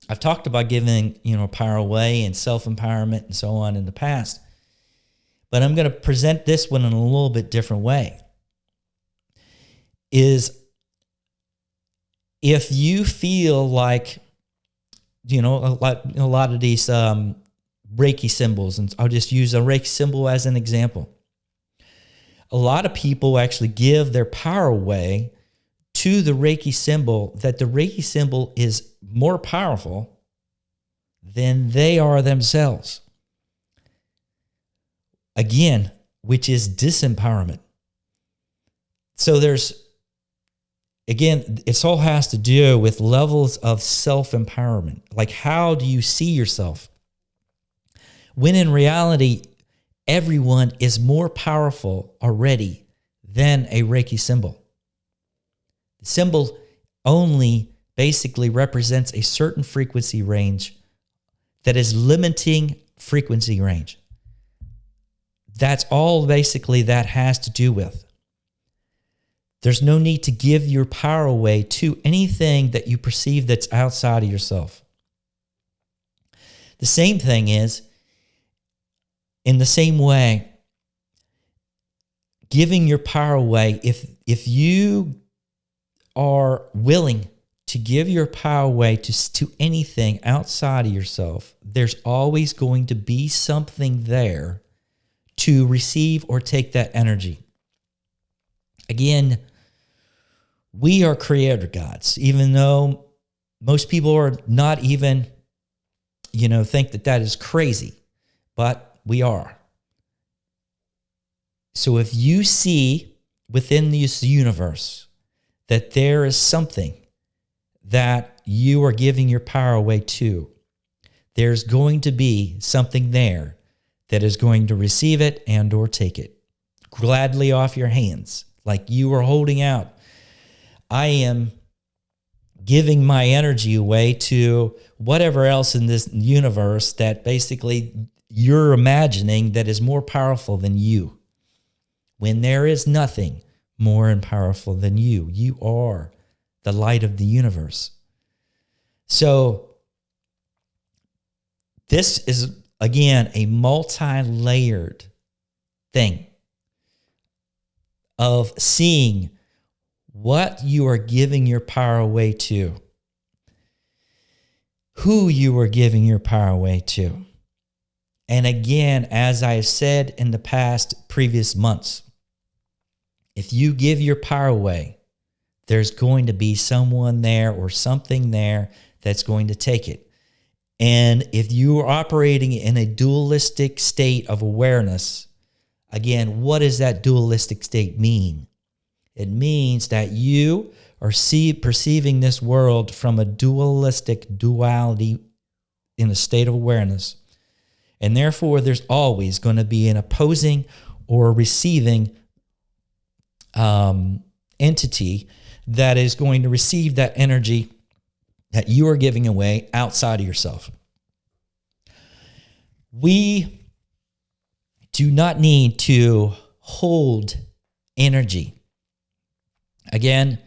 I've talked about giving, power away and self-empowerment and so on in the past, but I'm going to present this one in a little bit different way. Is if you feel like, a lot of these Reiki symbols, and I'll just use a Reiki symbol as an example. A lot of people actually give their power away to the Reiki symbol, that the Reiki symbol is more powerful than they are themselves. Again, which is disempowerment. So it all has to do with levels of self-empowerment. Like, how do you see yourself? When in reality, everyone is more powerful already than a Reiki symbol. The symbol only basically represents a certain frequency range that is limiting frequency range. That's all basically that has to do with. There's no need to give your power away to anything that you perceive that's outside of yourself. The same thing is, in the same way, giving your power away, if you are willing to give your power away to anything outside of yourself, there's always going to be something there to receive or take that energy. Again, we are creator gods, even though most people are not even, think that is crazy, but we are. So if you see within this universe that there is something that you are giving your power away to, there's going to be something there that is going to receive it and or take it gladly off your hands, like you are holding out. I am giving my energy away to whatever else in this universe that basically you're imagining that is more powerful than you, when there is nothing more powerful than you. You are the light of the universe. So this is, again, a multi-layered thing of seeing what you are giving your power away to, who you are giving your power away to. And again, as I have said in the past previous months, if you give your power away, there's going to be someone there or something there that's going to take it. And if you are operating in a dualistic state of awareness, again, what does that dualistic state mean? It means that you are perceiving this world from a dualistic duality in a state of awareness. And therefore, there's always going to be an opposing or receiving entity that is going to receive that energy that you are giving away outside of yourself. We do not need to hold energy. Again,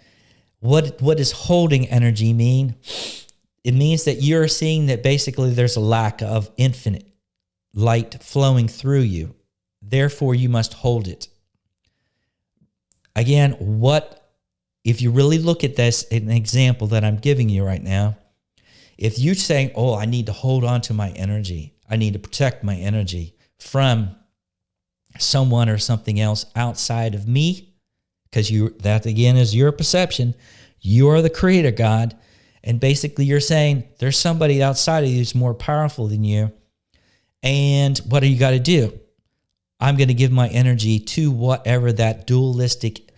what does holding energy mean? It means that you're seeing that basically there's a lack of infinite light flowing through you. Therefore, you must hold it. Again, if you really look at this, an example that I'm giving you right now, if you're saying, oh, I need to hold on to my energy, I need to protect my energy from someone or something else outside of me, because that again is your perception. You are the creator, God. And basically you're saying there's somebody outside of you who's more powerful than you. And what do you got to do? I'm going to give my energy to whatever that dualistic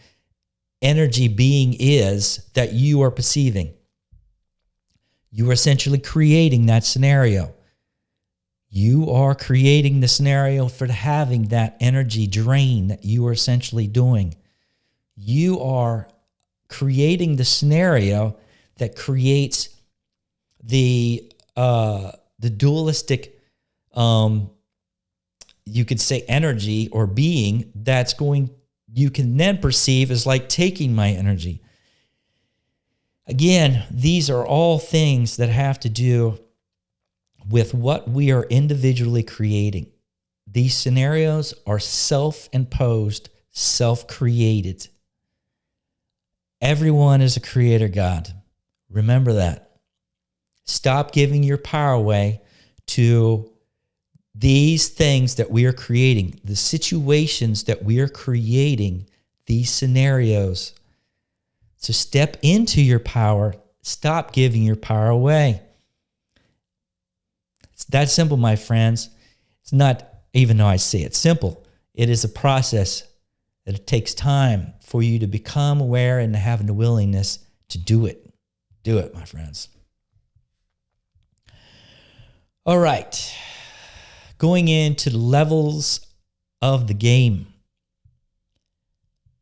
energy being is that you are perceiving. You are essentially creating that scenario. You are creating the scenario for having that energy drain that you are essentially doing. You are creating the scenario that creates the dualistic, you could say energy or being that's you can then perceive as like taking my energy. Again, these are all things that have to do with what we are individually creating. These scenarios are self-imposed, self-created. Everyone is a creator God. Remember that. Stop giving your power away to these things that we are creating, the situations that we are creating, these scenarios. So step into your power. Stop giving your power away. It's that simple, my friends. It's not, even though I say it's simple, it is a process that it takes time for you to become aware and having the willingness to do it. Do it, my friends. All right. Going into the levels of the game.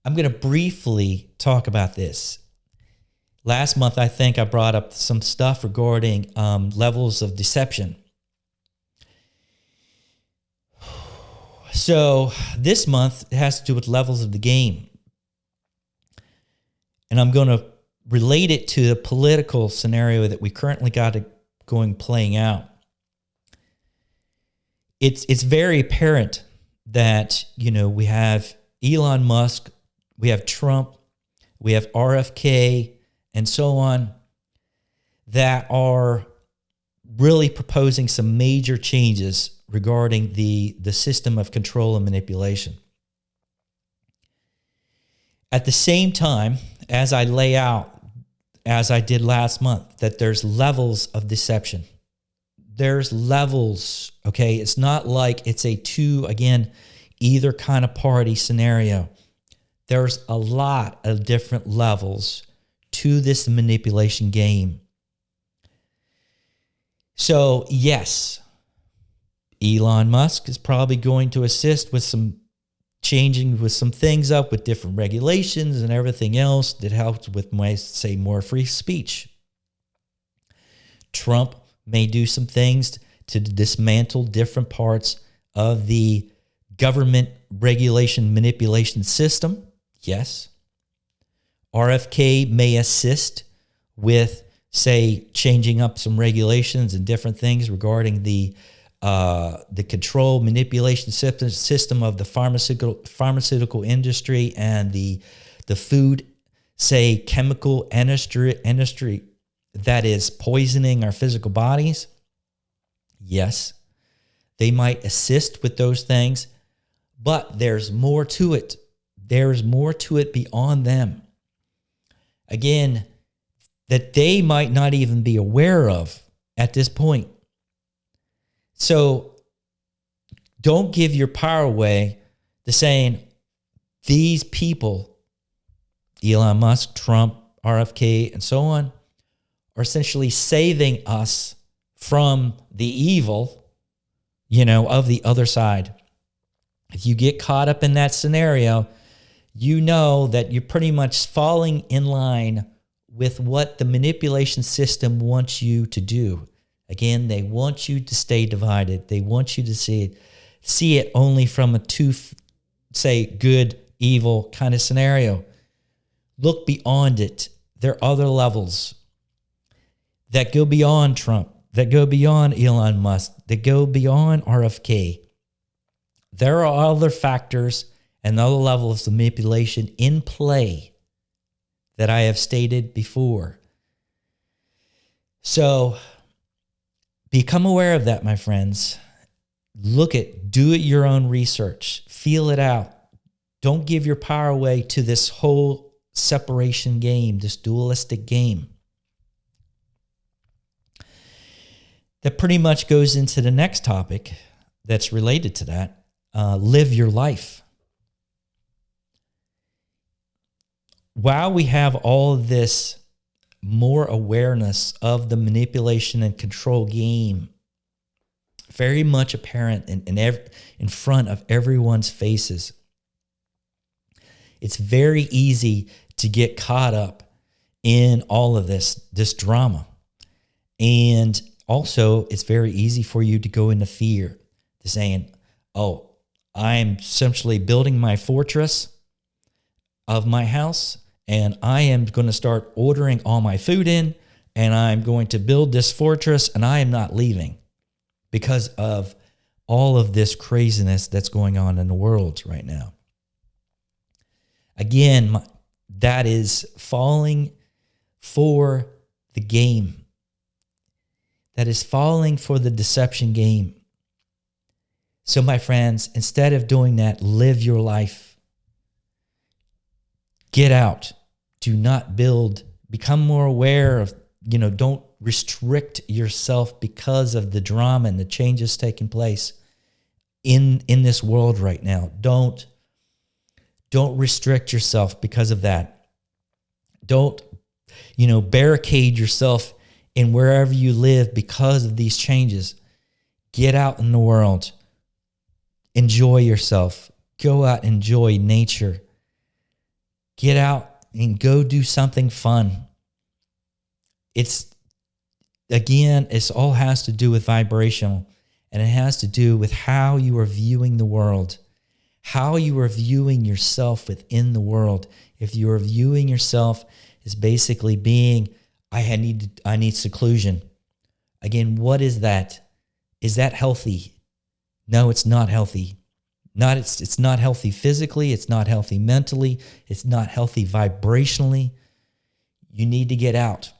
I'm going to briefly talk about this. Last month, I think I brought up some stuff regarding levels of deception. So this month it has to do with levels of the game. And I'm going to relate it to the political scenario that we currently got playing out. It's very apparent that, we have Elon Musk, we have Trump, we have RFK, and so on, that are really proposing some major changes regarding the system of control and manipulation. At the same time, as I lay out, as I did last month, that there's levels of deception. There's levels, okay? It's not like it's either kind of party scenario. There's a lot of different levels to this manipulation game. So, yes, Elon Musk is probably going to assist with some changing with some things up with different regulations and everything else that helps with, more free speech. Trump may do some things to dismantle different parts of the government regulation manipulation system. Yes. RFK may assist with, changing up some regulations and different things regarding the control manipulation system of the pharmaceutical industry and the food, chemical industry that is poisoning our physical bodies. Yes, they might assist with those things, but there's more to it. There's more to it beyond them. Again, that they might not even be aware of at this point. So don't give your power away to saying these people, Elon Musk, Trump, RFK, and so on, are essentially saving us from the evil of the other side. If you get caught up in that scenario, you know that you're pretty much falling in line with what the manipulation system wants you to do. Again, they want you to stay divided. They want you to see it only from a say good, evil kind of scenario. Look beyond it. There are other levels that go beyond Trump, that go beyond Elon Musk, that go beyond RFK. There are other factors and other levels of manipulation in play that I have stated before. So become aware of that, my friends. Do it your own research. Feel it out. Don't give your power away to this whole separation game, this dualistic game. That pretty much goes into the next topic that's related to that. Live your life. While we have all of this more awareness of the manipulation and control game very much apparent in front of everyone's faces, it's very easy to get caught up in all of this drama. And also, it's very easy for you to go into fear, to saying, oh, I'm essentially building my fortress of my house, and I am going to start ordering all my food in, and I'm going to build this fortress, and I am not leaving because of all of this craziness that's going on in the world right now. Again, that is falling for the game. That is falling for the deception game. So, my friends, instead of doing that, live your life. Get out. Do not build. Become more aware of, don't restrict yourself because of the drama and the changes taking place in this world right now. Don't restrict yourself because of that. Don't, barricade yourself in wherever you live because of these changes. Get out in the world. Enjoy yourself. Go out, enjoy nature. Get out and go do something fun. It's all has to do with vibrational, and it has to do with how you are viewing the world, how you are viewing yourself within the world. If you are viewing yourself as basically being, I need seclusion. Again, what is that? Is that healthy? No, it's not healthy. It's not healthy physically. It's not healthy mentally. It's not healthy vibrationally. You need to get out.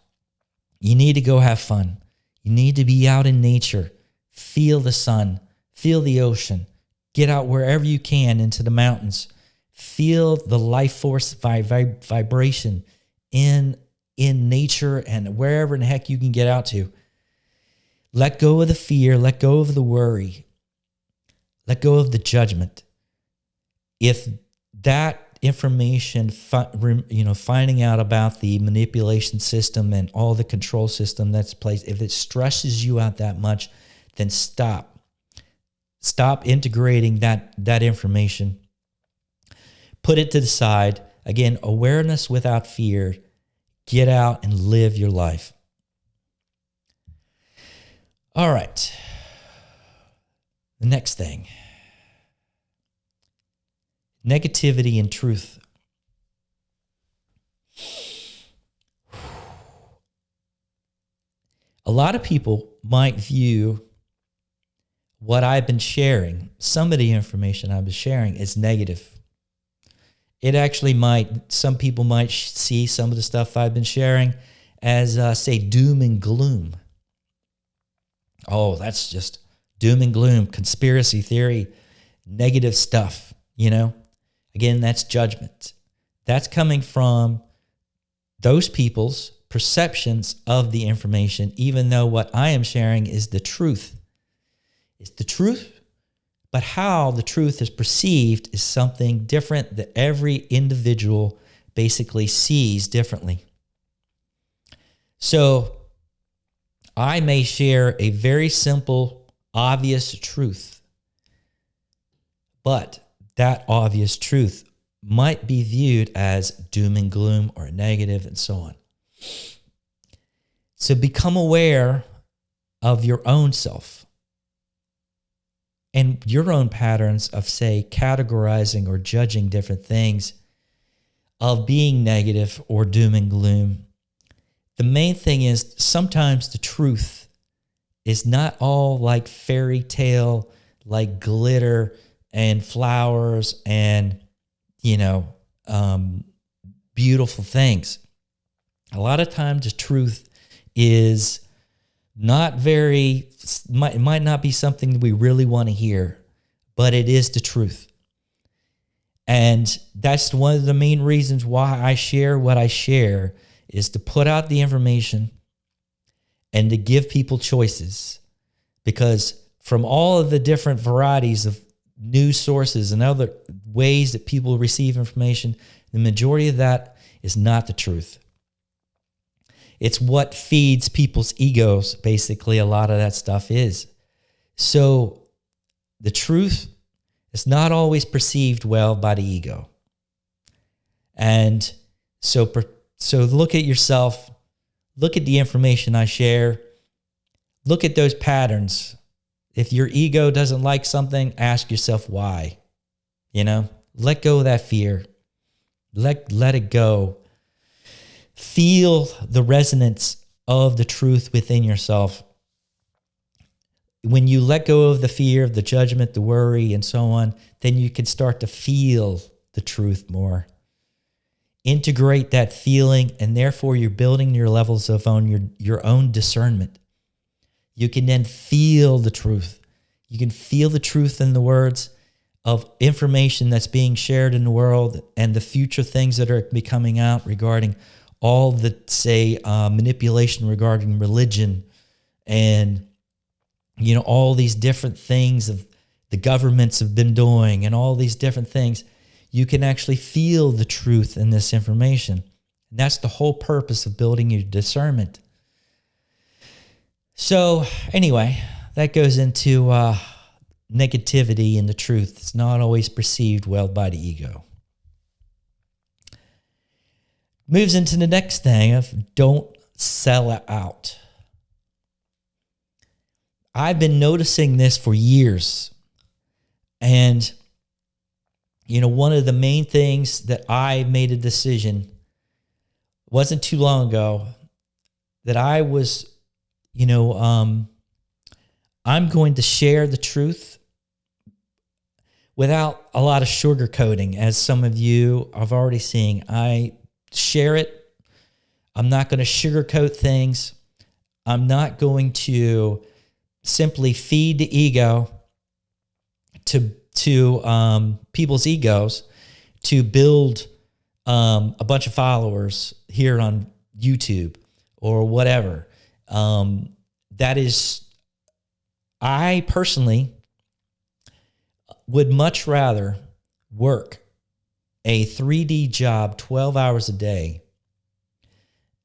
You need to go have fun. You need to be out in nature. Feel the sun. Feel the ocean. Get out wherever you can into the mountains. Feel the life force vibration in nature and wherever in the heck you can get out to. Let go of the fear. Let go of the worry. Let go of the judgment. If that information, finding out about the manipulation system and all the control system that's placed, if it stresses you out that much, then stop. Stop integrating that information. Put it to the side. Again, awareness without fear. Get out and live your life. All right. The next thing. Negativity and truth. A lot of people might view what I've been sharing, some of the information I've been sharing, as negative. It actually some people might see some of the stuff I've been sharing as, say, doom and gloom. Oh, that's just doom and gloom, conspiracy theory, negative stuff, Again, that's judgment. That's coming from those people's perceptions of the information, even though what I am sharing is the truth. It's the truth, but how the truth is perceived is something different that every individual basically sees differently. So I may share a very simple obvious truth. But that obvious truth might be viewed as doom and gloom or negative and so on. So become aware of your own self and your own patterns of, say, categorizing or judging different things, of being negative or doom and gloom. The main thing is sometimes the truth is not all like fairy tale, like glitter and flowers and, beautiful things. A lot of times the truth is not it might not be something we really want to hear, but it is the truth. And that's one of the main reasons why I share what I share, is to put out the information and to give people choices. Because from all of the different varieties of news sources and other ways that people receive information, the majority of that is not the truth. It's what feeds people's egos, basically, a lot of that stuff is. So the truth is not always perceived well by the ego. And so look at yourself, look at the information I share, look at those patterns. If your ego doesn't like something, ask yourself why. Let go of that fear. Let it go. Feel the resonance of the truth within yourself. When you let go of the fear, the judgment, the worry, and so on, then you can start to feel the truth more. Integrate that feeling, and therefore you're building your levels of your own discernment. You can then feel the truth. You can feel the truth in the words of information that's being shared in the world and the future things that are coming out regarding all the, say, manipulation regarding religion and, all these different things of the governments have been doing and all these different things. You can actually feel the truth in this information. And that's the whole purpose of building your discernment. So anyway, that goes into negativity and the truth. It's not always perceived well by the ego. Moves into the next thing of don't sell out. I've been noticing this for years. And, one of the main things that I made a decision wasn't too long ago that I was, I'm going to share the truth without a lot of sugarcoating, as some of you have already seen. I share it. I'm not going to sugarcoat things. I'm not going to simply feed the ego to people's egos to build a bunch of followers here on YouTube or whatever. I personally would much rather work a 3D job 12 hours a day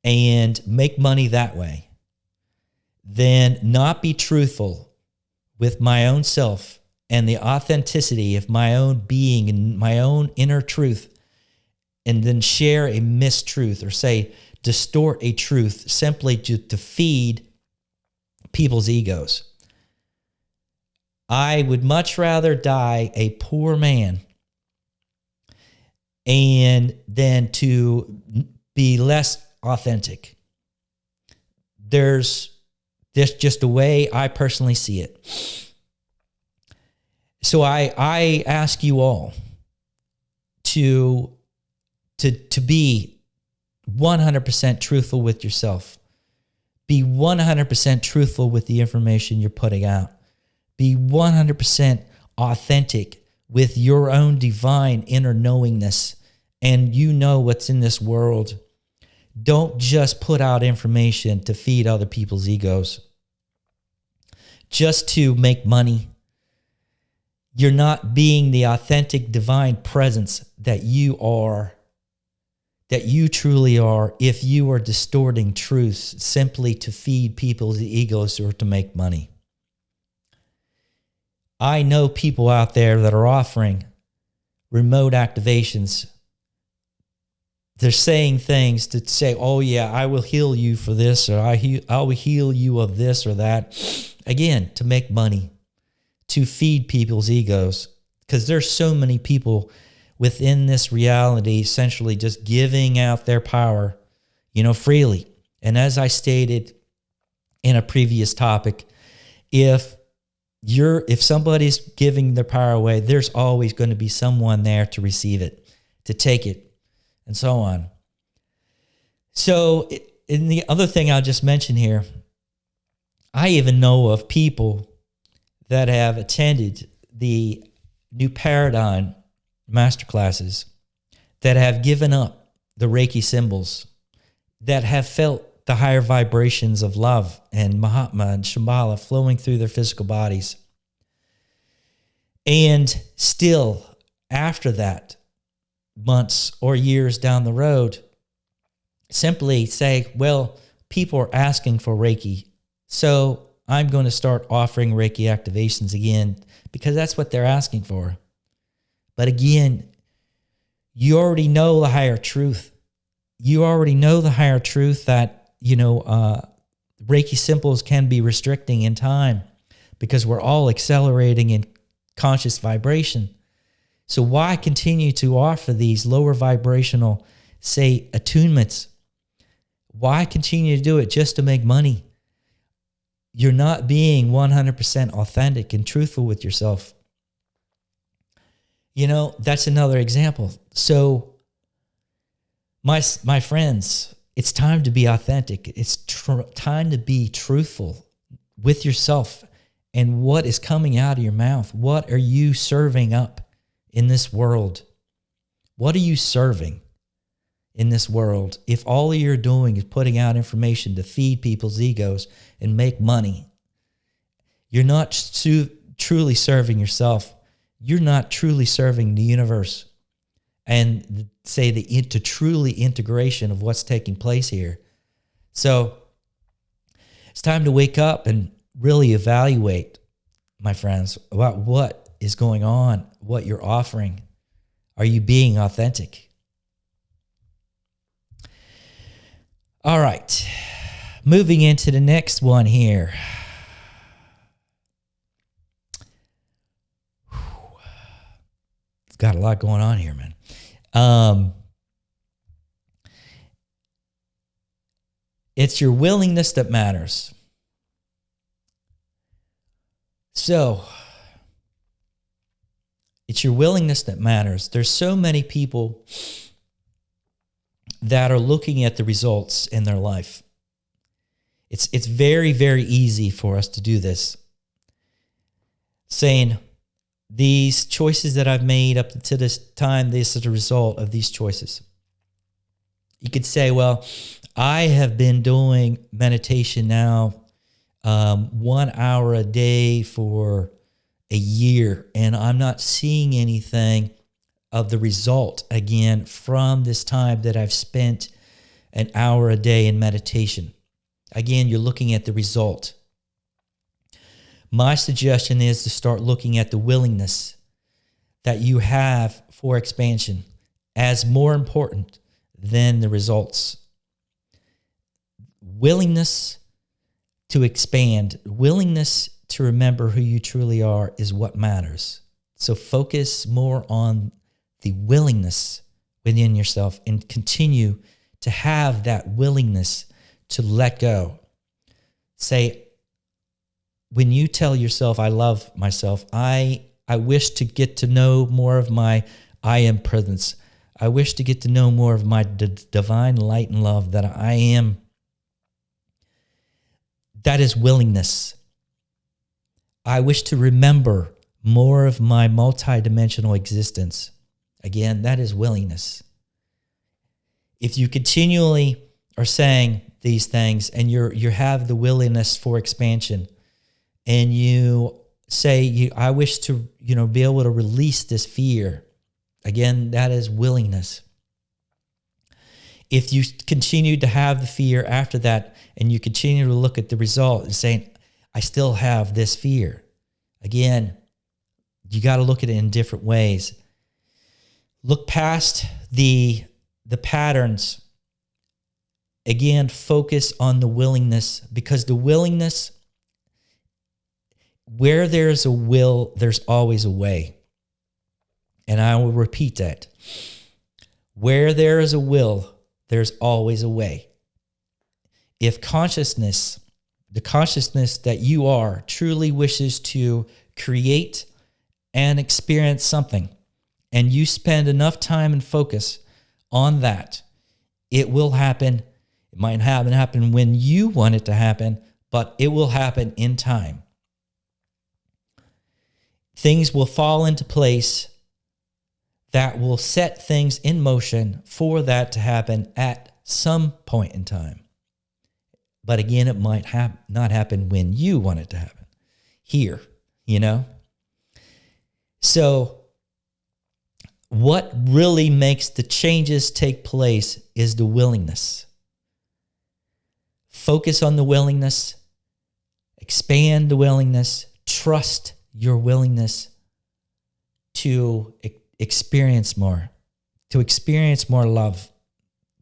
and make money that way than not be truthful with my own self and the authenticity of my own being and my own inner truth, and then share a mistruth or say distort a truth simply to feed people's egos. I would much rather die a poor man and than to be less authentic. There's just the way I personally see it. So I ask you all to be 100% truthful with yourself. Be 100% truthful with the information you're putting out. Be 100% authentic with your own divine inner knowingness, and you know what's in this world. Don't just put out information to feed other people's egos, just to make money. You're not being the authentic divine presence that you are, that you truly are, if you are distorting truths simply to feed people's egos or to make money. I know people out there that are offering remote activations. They're saying things to say, oh yeah, I will heal you for this, or I will heal you of this or that. Again, to make money, to feed people's egos, because there's so many people within this reality essentially just giving out their power, freely. And as I stated in a previous topic, if somebody's giving their power away, there's always going to be someone there to receive it, to take it, and so on. So, and the other thing I'll just mention here, I even know of people that have attended the new Paradigm masterclasses, that have given up the Reiki symbols, that have felt the higher vibrations of love and Mahatma and Shambhala flowing through their physical bodies. And still, after that, months or years down the road, simply say, well, people are asking for Reiki, so I'm going to start offering Reiki activations again, because that's what they're asking for. But again, you already know the higher truth. You already know the higher truth that, Reiki symbols can be restricting in time, because we're all accelerating in conscious vibration. So why continue to offer these lower vibrational, say, attunements? Why continue to do it just to make money? You're not being 100% authentic and truthful with yourself. That's another example. So my friends, it's time to be authentic. It's time to be truthful with yourself and what is coming out of your mouth. What are you serving up in this world? What are you serving in this world if all you're doing is putting out information to feed people's egos and make money? You're not truly serving yourself. You're not truly serving the universe and say the truly integration of what's taking place here. So it's time to wake up and really evaluate, my friends, about what is going on, what you're offering. Are you being authentic? All right, moving into the next one here. It's got a lot going on here, man. It's your willingness that matters. So, it's your willingness that matters. There's so many people that are looking at the results in their life. It's very, very easy for us to do this. Saying, these choices that I've made up to this time, this is a result of these choices. You could say, well, I have been doing meditation now 1 hour a day for a year, and I'm not seeing anything of the result again from this time that I've spent an hour a day in meditation. Again, you're looking at the result. My suggestion is to start looking at the willingness that you have for expansion as more important than the results. Willingness to expand, willingness to remember who you truly are is what matters. So focus more on the willingness within yourself and continue to have that willingness to let go. Say, when you tell yourself, I love myself, I wish to get to know more of my I am presence. I wish to get to know more of my divine light and love that I am. That is willingness. I wish to remember more of my multidimensional existence. Again, that is willingness. If you continually are saying these things and you have the willingness for expansion, and you say, I wish to, be able to release this fear. Again, that is willingness. If you continue to have the fear after that, and you continue to look at the result and saying, I still have this fear. Again, you got to look at it in different ways. Look past the patterns. Again, focus on the willingness, because the willingness, where there's a will, there's always a way. And I will repeat that. Where there is a will, there's always a way. If consciousness, the consciousness that you are, truly wishes to create and experience something, and you spend enough time and focus on that, it will happen. It might happen when you want it to happen, but it will happen in time. Things will fall into place that will set things in motion for that to happen at some point in time. But again, it might not happen when you want it to happen. Here, So what really makes the changes take place is the willingness. Focus on the willingness. Expand the willingness. Trust your willingness to experience more love,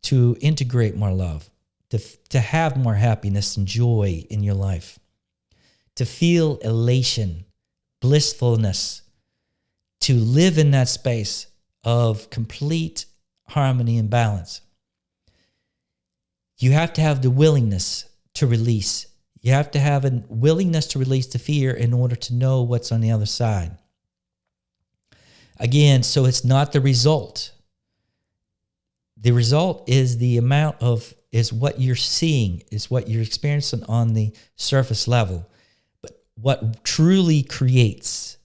to integrate more love, to have more happiness and joy in your life, to feel elation, blissfulness, to live in that space of complete harmony and balance. You have to have the willingness to release. You have to have a willingness to release the fear in order to know what's on the other side. Again, so it's not the result. The result is is what you're seeing, is what you're experiencing on the surface level. But what truly creates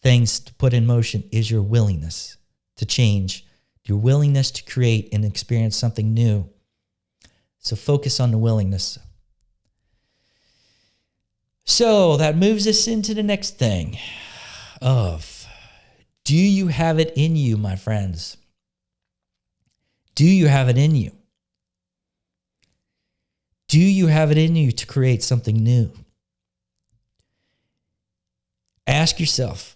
things to put in motion is your willingness to change, your willingness to create and experience something new. So focus on the willingness. So that moves us into the next thing of, do you have it in you, my friends? Do you have it in you? Do you have it in you to create something new? Ask yourself,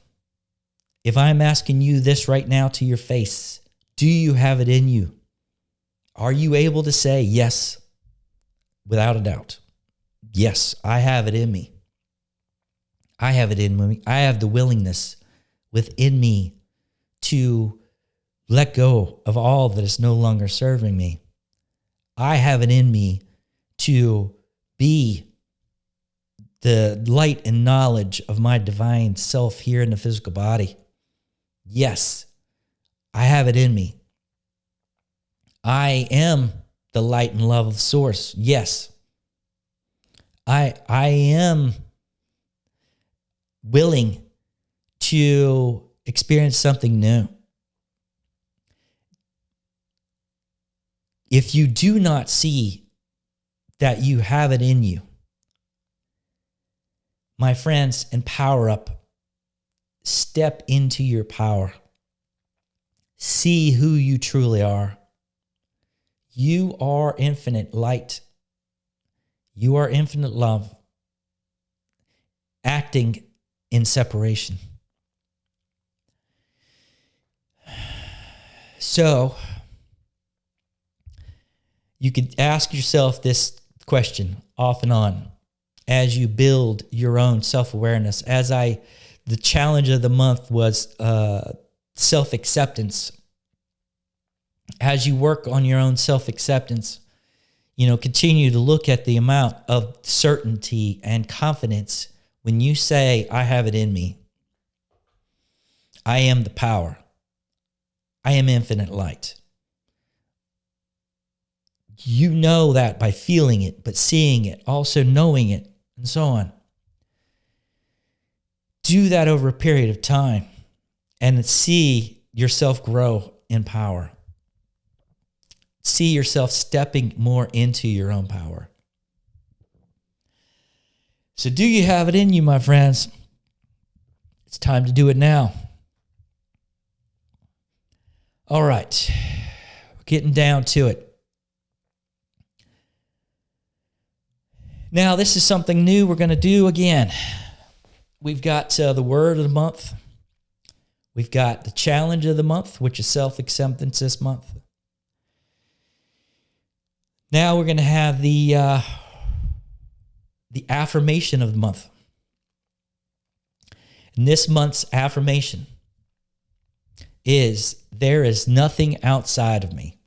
if I'm asking you this right now to your face, do you have it in you? Are you able to say yes, without a doubt? Yes, I have it in me. I have it in me. I have the willingness within me to let go of all that is no longer serving me. I have it in me to be the light and knowledge of my divine self here in the physical body. Yes, I have it in me. I am the light and love of the source. Yes, I am willing to experience something new. If you do not see that you have it in you, my friends, and power up. Step into your power. See who you truly are. You are infinite light. You are infinite love, acting in separation. So, you could ask yourself this question off and on as you build your own self-awareness. The challenge of the month was self-acceptance. As you work on your own self-acceptance, continue to look at the amount of certainty and confidence when you say, I have it in me. I am the power. I am infinite light. You know that by feeling it, but seeing it, also knowing it, and so on. Do that over a period of time and see yourself grow in power. See yourself stepping more into your own power. So do you have it in you, my friends? It's time to do it now. All right, we're getting down to it. Now, this is something new we're going to do again. We've got the word of the month. We've got the challenge of the month, which is self-acceptance this month. Now we're going to have the affirmation of the month. And this month's affirmation is, there is nothing outside of me.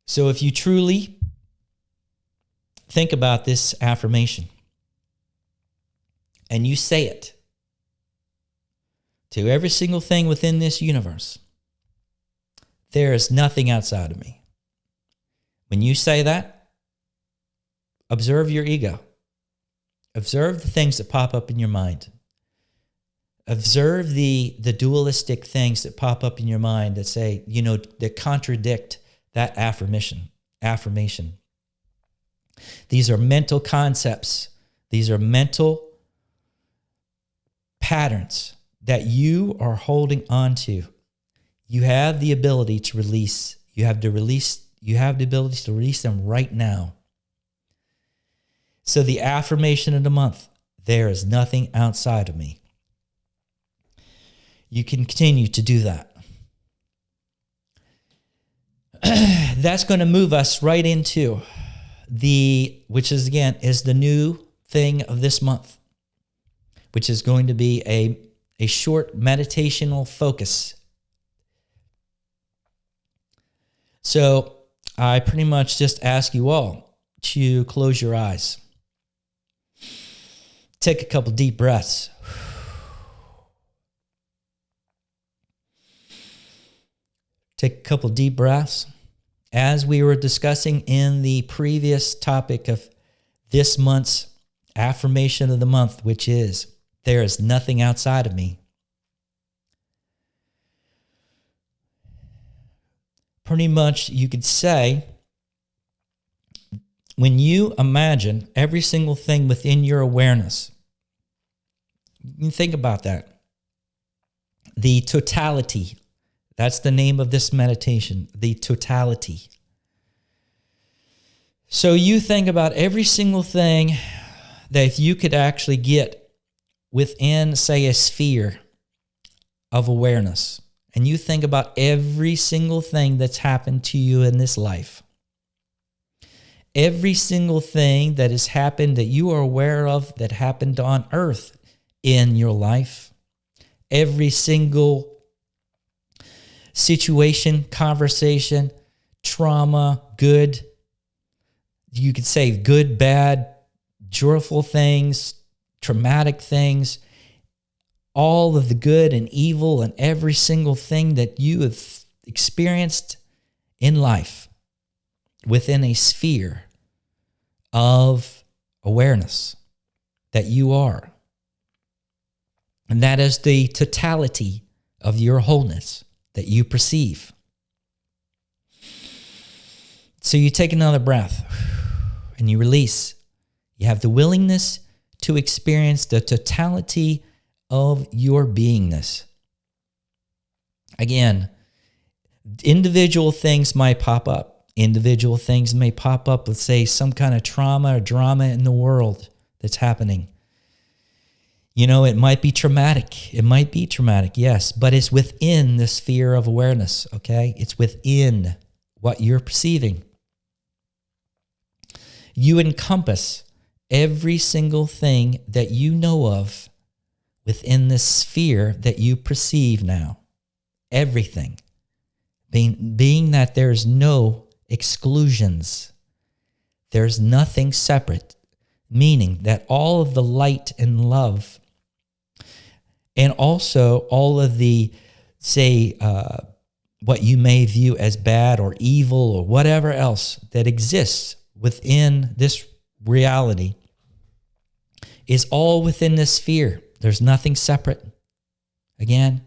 So if you truly think about this affirmation and you say it to every single thing within this universe, there is nothing outside of me. When you say that, observe your ego. Observe the things that pop up in your mind. Observe the dualistic things that pop up in your mind that say, that contradict that affirmation. These are mental concepts. These are mental patterns that you are holding on to. You have the ability to release. You have the ability to release them right now. So the affirmation of the month, there is nothing outside of me. You can continue to do that. That's going to move us right into which is the new thing of this month, which is going to be a short meditational focus. So I pretty much just ask you all to close your eyes. Take a couple deep breaths. Take a couple deep breaths. As we were discussing in the previous topic of this month's affirmation of the month, which is, there is nothing outside of me. Pretty much you could say, when you imagine every single thing within your awareness, you think about that. The totality. That's the name of this meditation, the totality. So you think about every single thing that if you could actually get within, say, a sphere of awareness, and you think about every single thing that's happened to you in this life, every single thing that has happened that you are aware of that happened on earth in your life, every single situation, conversation, trauma, good, you could say good, bad, joyful things, traumatic things, all of the good and evil and every single thing that you have experienced in life within a sphere of awareness that you are. And that is the totality of your wholeness that you perceive. So you take another breath and you release. You have the willingness to experience the totality of your beingness. Again, individual things might pop up. Individual things may pop up with, say, some kind of trauma or drama in the world that's happening. It might be traumatic. It might be traumatic, yes, but it's within the sphere of awareness, okay? It's within what you're perceiving. You encompass every single thing that you know of within this sphere that you perceive now. Everything. Being that there's no exclusions. There's nothing separate, meaning that all of the light and love and also all of the, say, what you may view as bad or evil or whatever else that exists within this reality is all within this sphere. There's nothing separate. Again,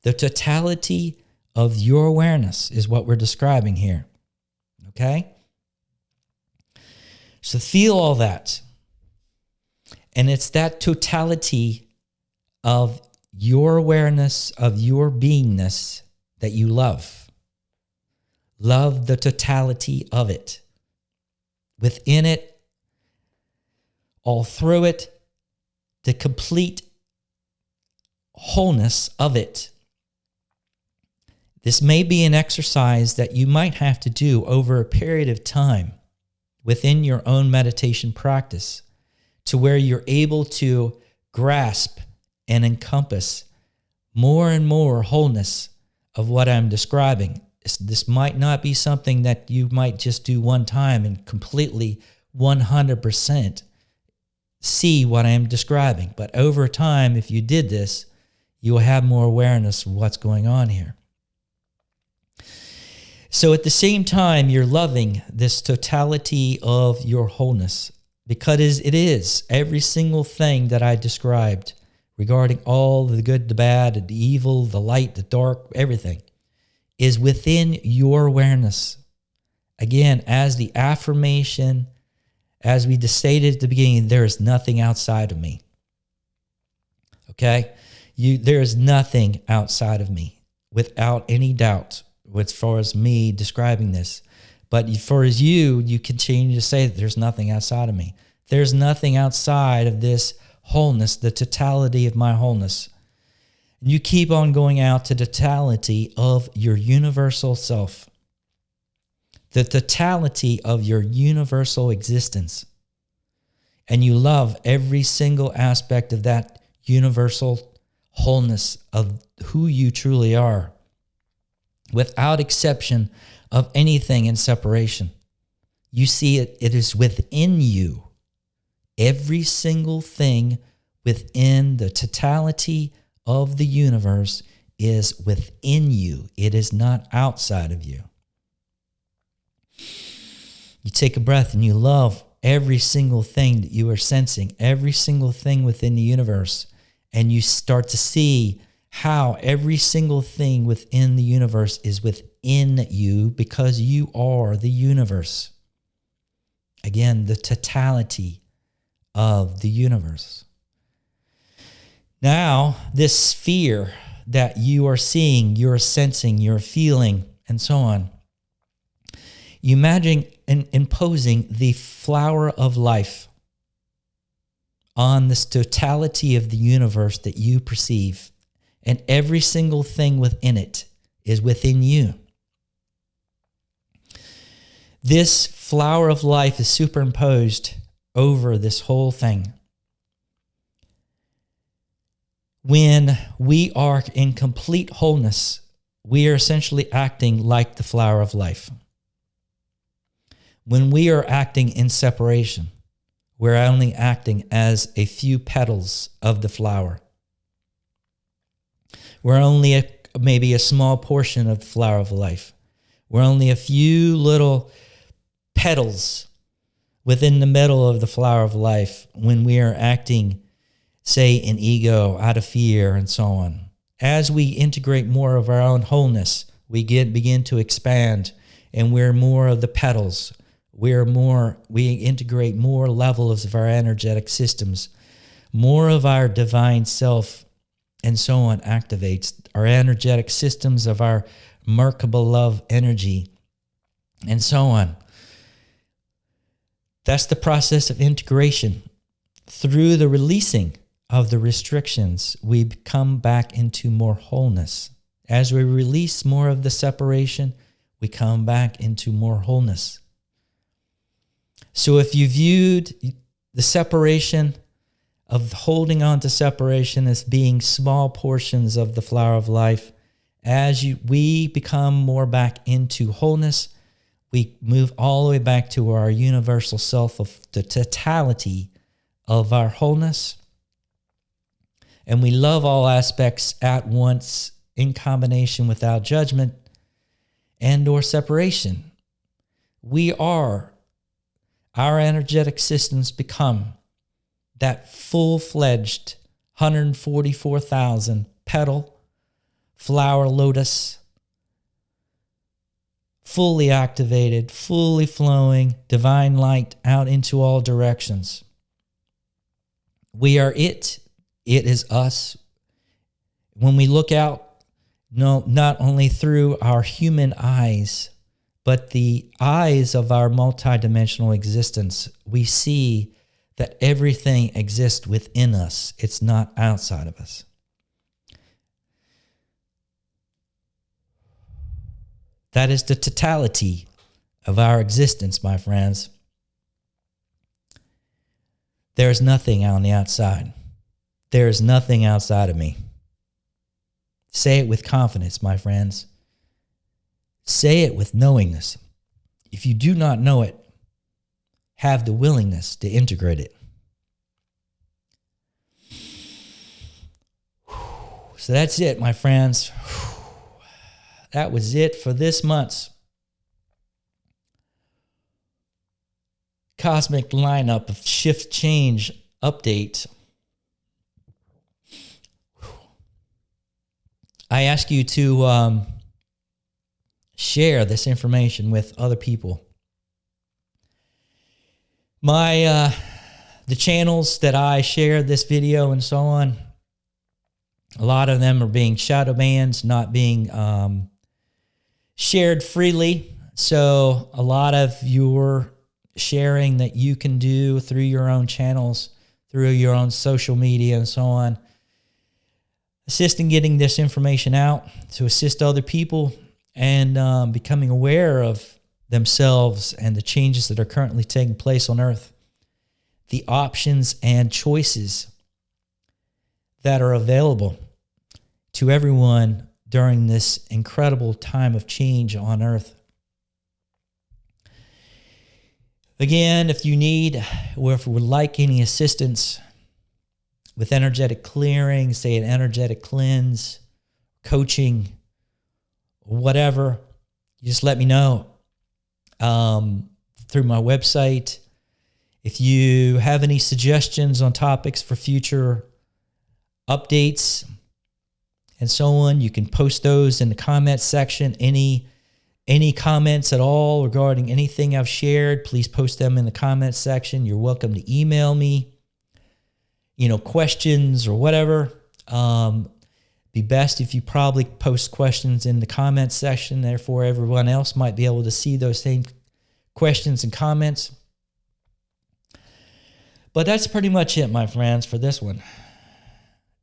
the totality of your awareness is what we're describing here. Okay? So feel all that. And it's that totality of your awareness, of your beingness that you love. Love the totality of it. Within it, all through it, the complete wholeness of it. This may be an exercise that you might have to do over a period of time within your own meditation practice to where you're able to grasp and encompass more and more wholeness of what I'm describing. This might not be something that you might just do one time and completely 100% see what I'm describing. But over time, if you did this, you will have more awareness of what's going on here. So at the same time, you're loving this totality of your wholeness, because it is every single thing that I described regarding all the good, the bad, the evil, the light, the dark, everything is within your awareness. Again, as the affirmation, as we just stated at the beginning, there is nothing outside of me. Okay? There is nothing outside of me, without any doubt, as far as me describing this. But for as you continue to say that there's nothing outside of me. There's nothing outside of this wholeness, the totality of my wholeness. And you keep on going out to the totality of your universal self, the totality of your universal existence. And you love every single aspect of that universal wholeness of who you truly are, without exception of anything in separation. You see it is within you. Every single thing within the totality of the universe is within you. It is not outside of you. You take a breath and you love every single thing that you are sensing, every single thing within the universe, and you start to see how every single thing within the universe is within you, because you are the universe. Again, the totality of the universe. Now, this sphere that you are seeing, you're sensing, you're feeling, and so on, you imagine imposing the flower of life on this totality of the universe that you perceive, and every single thing within it is within you. This flower of life is superimposed over this whole thing. When we are in complete wholeness, we are essentially acting like the flower of life. When we are acting in separation, we're only acting as a few petals of the flower. We're only maybe a small portion of the flower of life. We're only a few little petals within the middle of the flower of life when we are acting, say, in ego, out of fear, and so on. As we integrate more of our own wholeness, we begin to expand, and we're more of the petals. We integrate more levels of our energetic systems. More of our divine self, and so on, activates our energetic systems of our Merkaba love energy, and so on. That's the process of integration. Through the releasing of the restrictions, we come back into more wholeness. As we release more of the separation, we come back into more wholeness. So if you viewed the separation of holding on to separation as being small portions of the flower of life, we become more back into wholeness, we move all the way back to our universal self of the totality of our wholeness. And we love all aspects at once in combination without judgment and or separation. Our energetic systems become that full-fledged 144,000 petal flower lotus, fully activated, fully flowing, divine light out into all directions. We are it. It is us. When we look out, not only through our human eyes, but the eyes of our multidimensional existence, we see that everything exists within us. It's not outside of us. That is the totality of our existence, my friends. There is nothing on the outside. There is nothing outside of me. Say it with confidence, my friends. Say it with knowingness. If you do not know it, have the willingness to integrate it. So that's it, my friends. That was it for this month's cosmic lineup of shift change update. I ask you to share this information with other people. The channels that I share this video and so on, a lot of them are being shadow banned, not being shared freely. So a lot of your sharing that you can do through your own channels, through your own social media and so on, assist in getting this information out to assist other people and becoming aware of themselves and the changes that are currently taking place on Earth, the options and choices that are available to everyone during this incredible time of change on Earth. Again, if you need or if you would like any assistance with energetic clearing, say an energetic cleanse, coaching, whatever, you just let me know through my website. If you have any suggestions on topics for future updates and so on, you can post those in the comment section. Any comments at all regarding anything I've shared, please post them in the comment section. You're welcome to email me, questions or whatever. Be best if you probably post questions in the comment section. Therefore, everyone else might be able to see those same questions and comments. But that's pretty much it, my friends, for this one.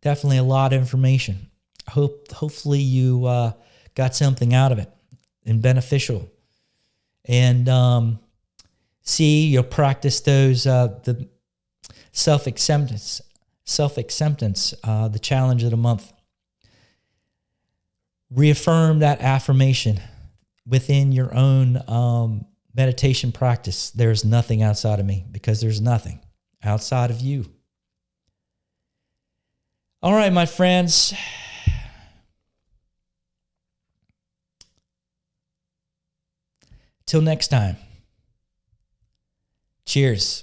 Definitely a lot of information. Hopefully you got something out of it and beneficial. And you'll practice those, the self-acceptance, the challenge of the month. Reaffirm that affirmation within your own meditation practice. There's nothing outside of me, because there's nothing outside of you. All right, my friends. Till next time. Cheers.